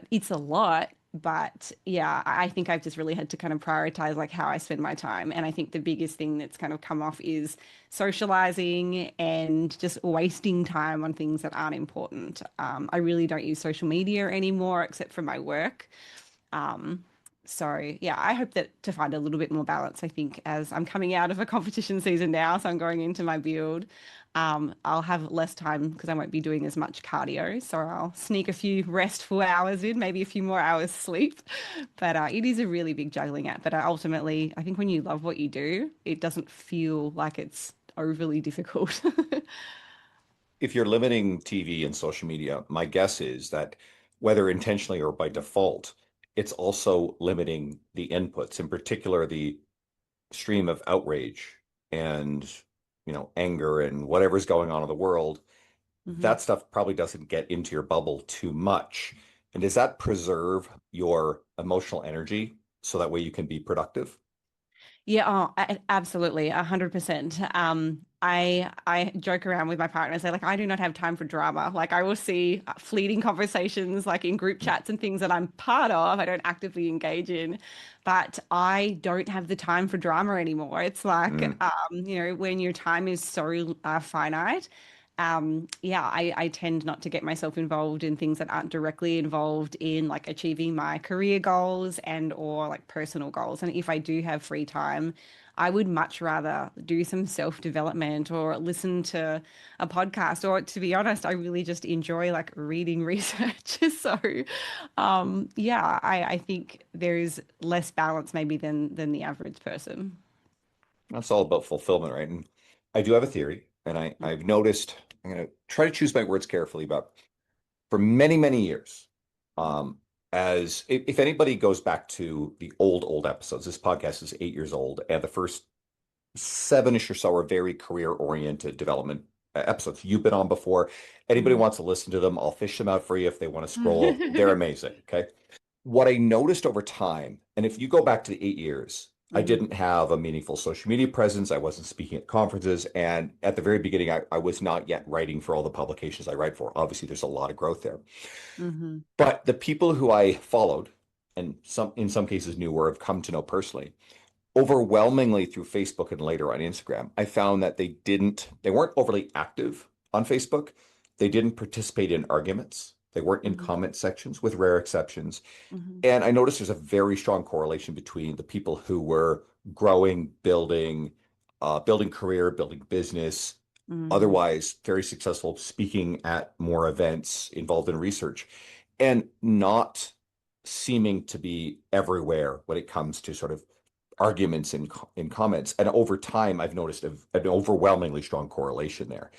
It's a lot, but yeah, I think I've just really had to kind of prioritize like how I spend my time. And I think the biggest thing that's kind of come off is socializing and just wasting time on things that aren't important. I really don't use social media anymore except for my work. Um, so yeah, I hope that to find a little bit more balance, I think, as I'm coming out of a competition season now, so I'm going into my build. I'll have less time because I won't be doing as much cardio. So I'll sneak a few restful hours in, maybe a few more hours sleep. But it is a really big juggling act. But ultimately, I think when you love what you do, it doesn't feel like it's overly difficult. If you're limiting TV and social media, my guess is that whether intentionally or by default, it's also limiting the inputs, in particular the stream of outrage and anger and whatever's going on in the world. Mhm. That stuff probably doesn't get into your bubble too much. And does that preserve your emotional energy so that way you can be productive? Yeah, absolutely, 100%. I joke around with my partner and say like I do not have time for drama. Like I will see fleeting conversations like in group Mm. chats and things that I'm part of. I don't actively engage in, but I don't have the time for drama anymore. It's like Mm. when your time is so finite. yeah, I tend not to get myself involved in things that aren't directly involved in like achieving my career goals and or like personal goals. And if I do have free time, I would much rather do some self-development or listen to a podcast. Or to be honest, I really just enjoy like reading research. So, yeah, I think there is less balance maybe than the average person. That's all about fulfillment, right? And I do have a theory, and I've noticed, I'm going to try to choose my words carefully, but for many, many years, um, as if anybody goes back to the old episodes, this podcast is 8 years old, and the first seven-ish or so are very career-oriented development episodes. You've been on before. Anybody Mhm. wants to listen to them, I'll fish them out for you if they want to scroll. They're amazing. Okay. What I noticed over time, and if you go back to the 8 years, I Mhm. didn't have a meaningful social media presence. I wasn't speaking at conferences. And at the very beginning, I was not yet writing for all the publications I write for. Obviously, there's a lot of growth there. Mhm. But the people who I followed, and in some cases knew or have come to know personally, overwhelmingly through Facebook and later on Instagram, I found that they weren't overly active on Facebook. They didn't participate in arguments. They weren't in Mhm. comment sections, with rare exceptions. Mhm. And I noticed there's a very strong correlation between the people who were growing, building career, building business, Mhm. otherwise very successful, speaking at more events, involved in research, and not seeming to be everywhere when it comes to sort of arguments in comments. And over time, I've noticed an overwhelmingly strong correlation there.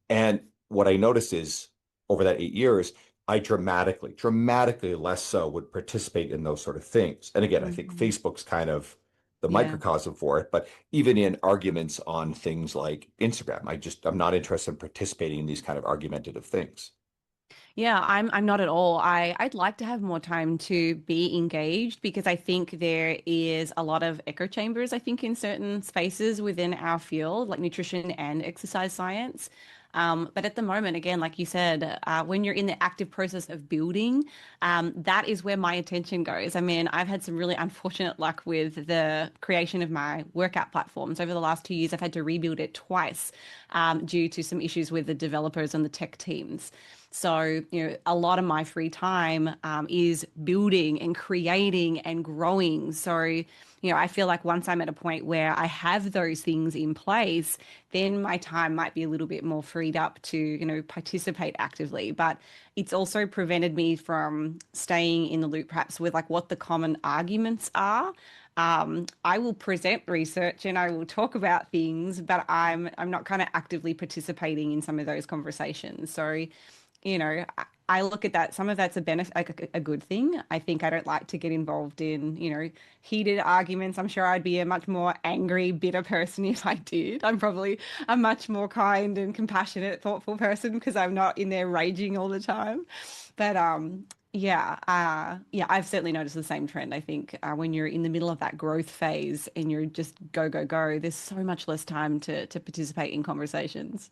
And what I noticed is over that 8 years, I dramatically less so would participate in those sort of things. And again, I think Mhm. Facebook's kind of the Yeah. microcosm for it, but even in arguments on things like Instagram, I'm not interested in participating in these kind of argumentative things. Yeah, I'm not at all. I'd like to have more time to be engaged because I think there is a lot of echo chambers, I think, in certain spaces within our field, like nutrition and exercise science. But at the moment, again, like you said, when you're in the active process of building, that is where my attention goes. I mean, I've had some really unfortunate luck with the creation of my workout platforms. Over the last 2 years, I've had to rebuild it twice, due to some issues with the developers and the tech teams. So, a lot of my free time is building and creating and growing. So, I feel like once I'm at a point where I have those things in place, then my time might be a little bit more freed up to, participate actively. But it's also prevented me from staying in the loop, perhaps with like what the common arguments are. I will present research and I will talk about things, but I'm not kind of actively participating in some of those conversations. So, I look at that. Some of that's a benefit, like a good thing. I think I don't like to get involved in, heated arguments. I'm sure I'd be a much more angry, bitter person if I did. I'm probably a much more kind and compassionate, thoughtful person because I'm not in there raging all the time. But yeah, I've certainly noticed the same trend. I think when you're in the middle of that growth phase and you're just go, go, go, there's so much less time to participate in conversations.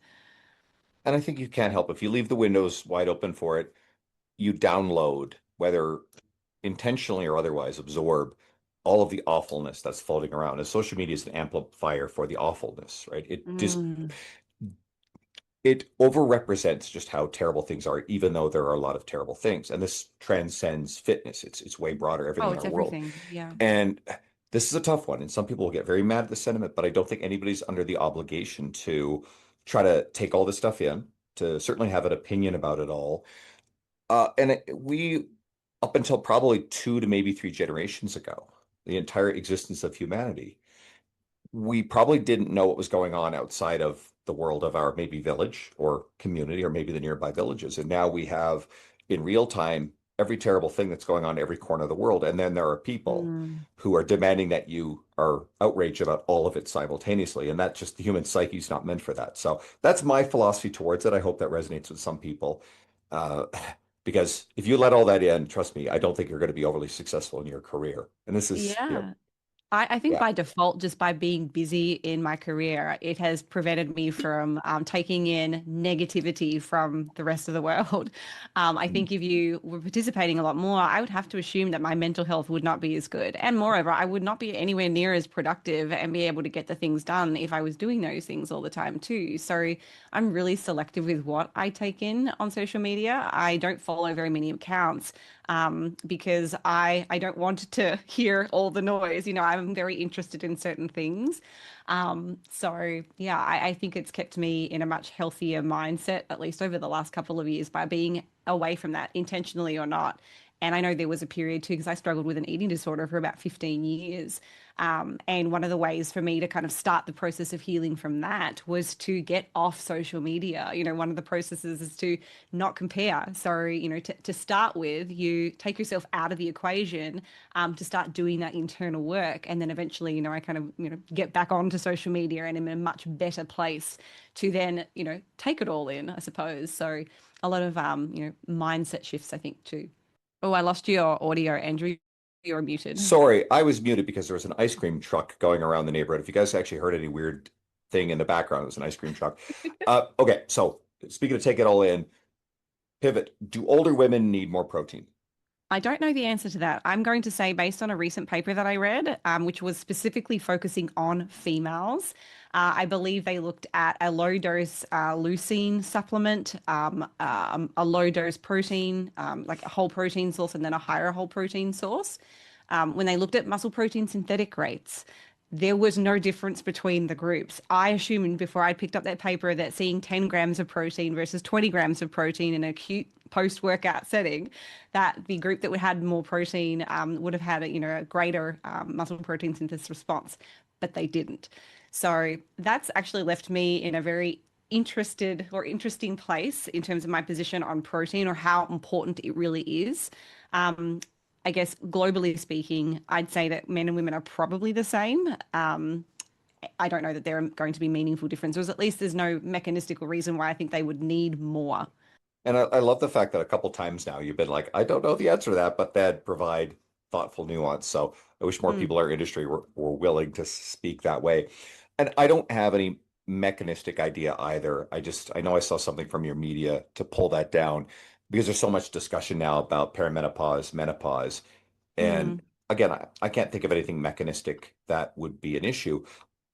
And I think you can't help if you leave the windows wide open for it, you download, whether intentionally or otherwise, absorb all of the awfulness that's floating around. And social media is an amplifier for the awfulness, right? Mm. It overrepresents just how terrible things are, even though there are a lot of terrible things. And this transcends fitness. It's way broader, Oh, everything in it's our world. everything. Yeah. And this is a tough one. And some people will get very mad at the sentiment, but I don't think anybody's under the obligation to try to take all this stuff in, to certainly have an opinion about it all. Up until probably two to maybe three generations ago, the entire existence of humanity, we probably didn't know what was going on outside of the world of our maybe village or community or maybe the nearby villages. And now we have in real time every terrible thing that's going on in every corner of the world. And then there are people Mm. who are demanding that you are outraged about all of it simultaneously. And that just the human psyche is not meant for that. So that's my philosophy towards it. I hope that resonates with some people. Uh, because if you let all that in, trust me, I don't think you're going to be overly successful in your career. And this is, Yeah. I think Yeah. by default, just by being busy in my career, it has prevented me from taking in negativity from the rest of the world. I think if you were participating a lot more, I would have to assume that my mental health would not be as good. And moreover, I would not be anywhere near as productive and be able to get the things done if I was doing those things all the time too. So I'm really selective with what I take in on social media. I don't follow very many accounts because I don't want to hear all the noise. You know, I'm very interested in certain things. So yeah, I think it's kept me in a much healthier mindset, at least over the last couple of years, by being away from that intentionally or not. And I know there was a period too, because I struggled with an eating disorder for about 15 years. And one of the ways for me to kind of start the process of healing from that was to get off social media. You know, one of the processes is to not compare. So, you know, to start with, you take yourself out of the equation to start doing that internal work. And then eventually, you know, I kind of, you know, get back onto social media and I'm in a much better place to then, you know, take it all in, I suppose. So a lot of, you know, mindset shifts, I think, too. Oh, I lost your audio, Andrew. You're muted. Sorry, I was muted because there was an ice cream truck going around the neighborhood. If you guys actually heard any weird thing in the background, it was an ice cream truck. Okay, so speaking of take it all in, pivot. Do older women need more protein? I don't know the answer to that. I'm going to say, based on a recent paper that I read, which was specifically focusing on females, I believe they looked at a low dose leucine supplement, a low dose protein, like a whole protein source, and then a higher whole protein source. When they looked at muscle protein synthetic rates, there was no difference between the groups. I assumed before I picked up that paper that seeing 10 grams of protein versus 20 grams of protein in an acute post-workout setting, that the group that would had more protein would have had a, you know, a greater muscle protein synthesis response, but they didn't. So that's actually left me in a very interesting place in terms of my position on protein or how important it really is. Um, I guess globally speaking, I'd say that men and women are probably the same. I don't know that there are going to be meaningful differences. At least there's no mechanistical reason why I think they would need more. And I love the fact that a couple times now you've been like, I don't know the answer to that, but then provide thoughtful nuance. So I wish more Mm, people in our industry were willing to speak that way. And I don't have any mechanistic idea either. I know I saw something from your media to pull that down because there's so much discussion now about perimenopause, menopause. And mm, again, I can't think of anything mechanistic that would be an issue.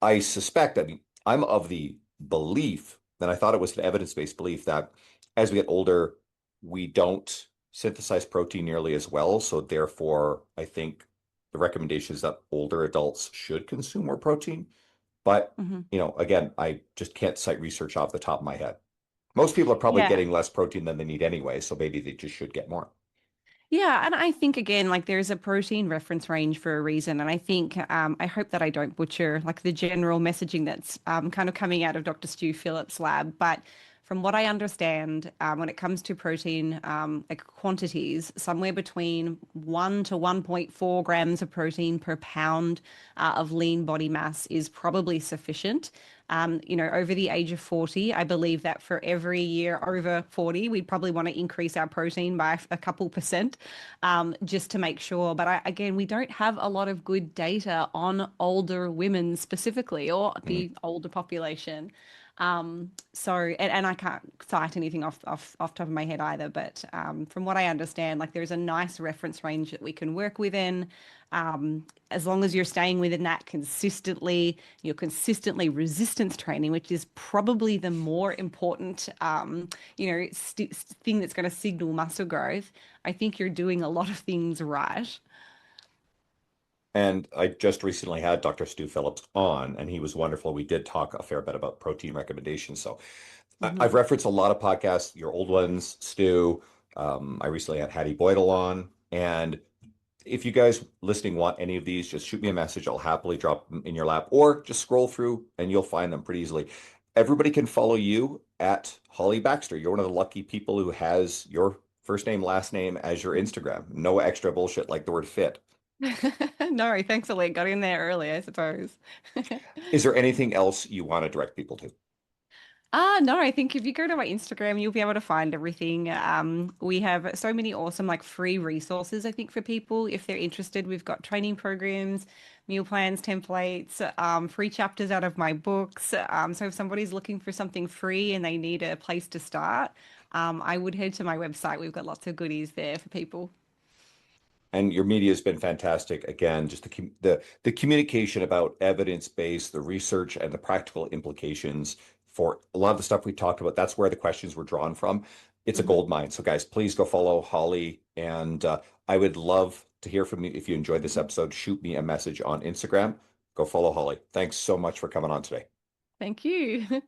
I suspect, I mean, I'm of the belief, and I thought it was an evidence-based belief that as we get older, we don't synthesize protein nearly as well. So therefore, I think the recommendation is that older adults should consume more protein. But, mhm. again, I just can't cite research off the top of my head. Most people are probably Yeah. getting less protein than they need anyway, so maybe they just should get more. Yeah, and I think again, like there's a protein reference range for a reason, and I think I hope that I don't butcher like the general messaging that's kind of coming out of Dr. Stu Phillips' lab. But from what I understand, when it comes to protein like quantities, somewhere between 1 to 1.4 grams of protein per pound of lean body mass is probably sufficient. You know, over the age of 40, I believe that for every year over 40, we'd probably want to increase our protein by a couple percent just to make sure. But again, we don't have a lot of good data on older women specifically or Mm. the older population. So, and I can't cite anything off top of my head either, but from what I understand, like there's a nice reference range that we can work within. As long as you're staying within that consistently, you're consistently resistance training, which is probably the more important, you know, thing that's going to signal muscle growth. I think you're doing a lot of things right. And I just recently had Dr. Stu Phillips on, and he was wonderful. We did talk a fair bit about protein recommendations. So I've Hmm. referenced a lot of podcasts, your old ones, Stu. I recently had Hattie Boydell on. And if you guys listening want any of these, just shoot me a message. I'll happily drop them in your lap, or just scroll through and you'll find them pretty easily. Everybody can follow you at Holly Baxter. You're one of the lucky people who has your first name, last name as your Instagram. No extra bullshit like the word fit. No, thanks, Elaine. Got in there early, I suppose. Is there anything else you want to direct people to? No, I think if you go to my Instagram, you'll be able to find everything. We have so many awesome like free resources, I think, for people if they're interested. We've got training programs, meal plans, templates, free chapters out of my books. So if somebody's looking for something free and they need a place to start, I would head to my website. We've got lots of goodies there for people. And your media has been fantastic. Again, just the communication about evidence-based, the research and the practical implications for a lot of the stuff we talked about. That's where the questions were drawn from. It's a Mhm. gold mine. So guys, please go follow Holly. And I would love to hear from you if you enjoyed this episode. Shoot me a message on Instagram. Go follow Holly. Thanks so much for coming on today. Thank you.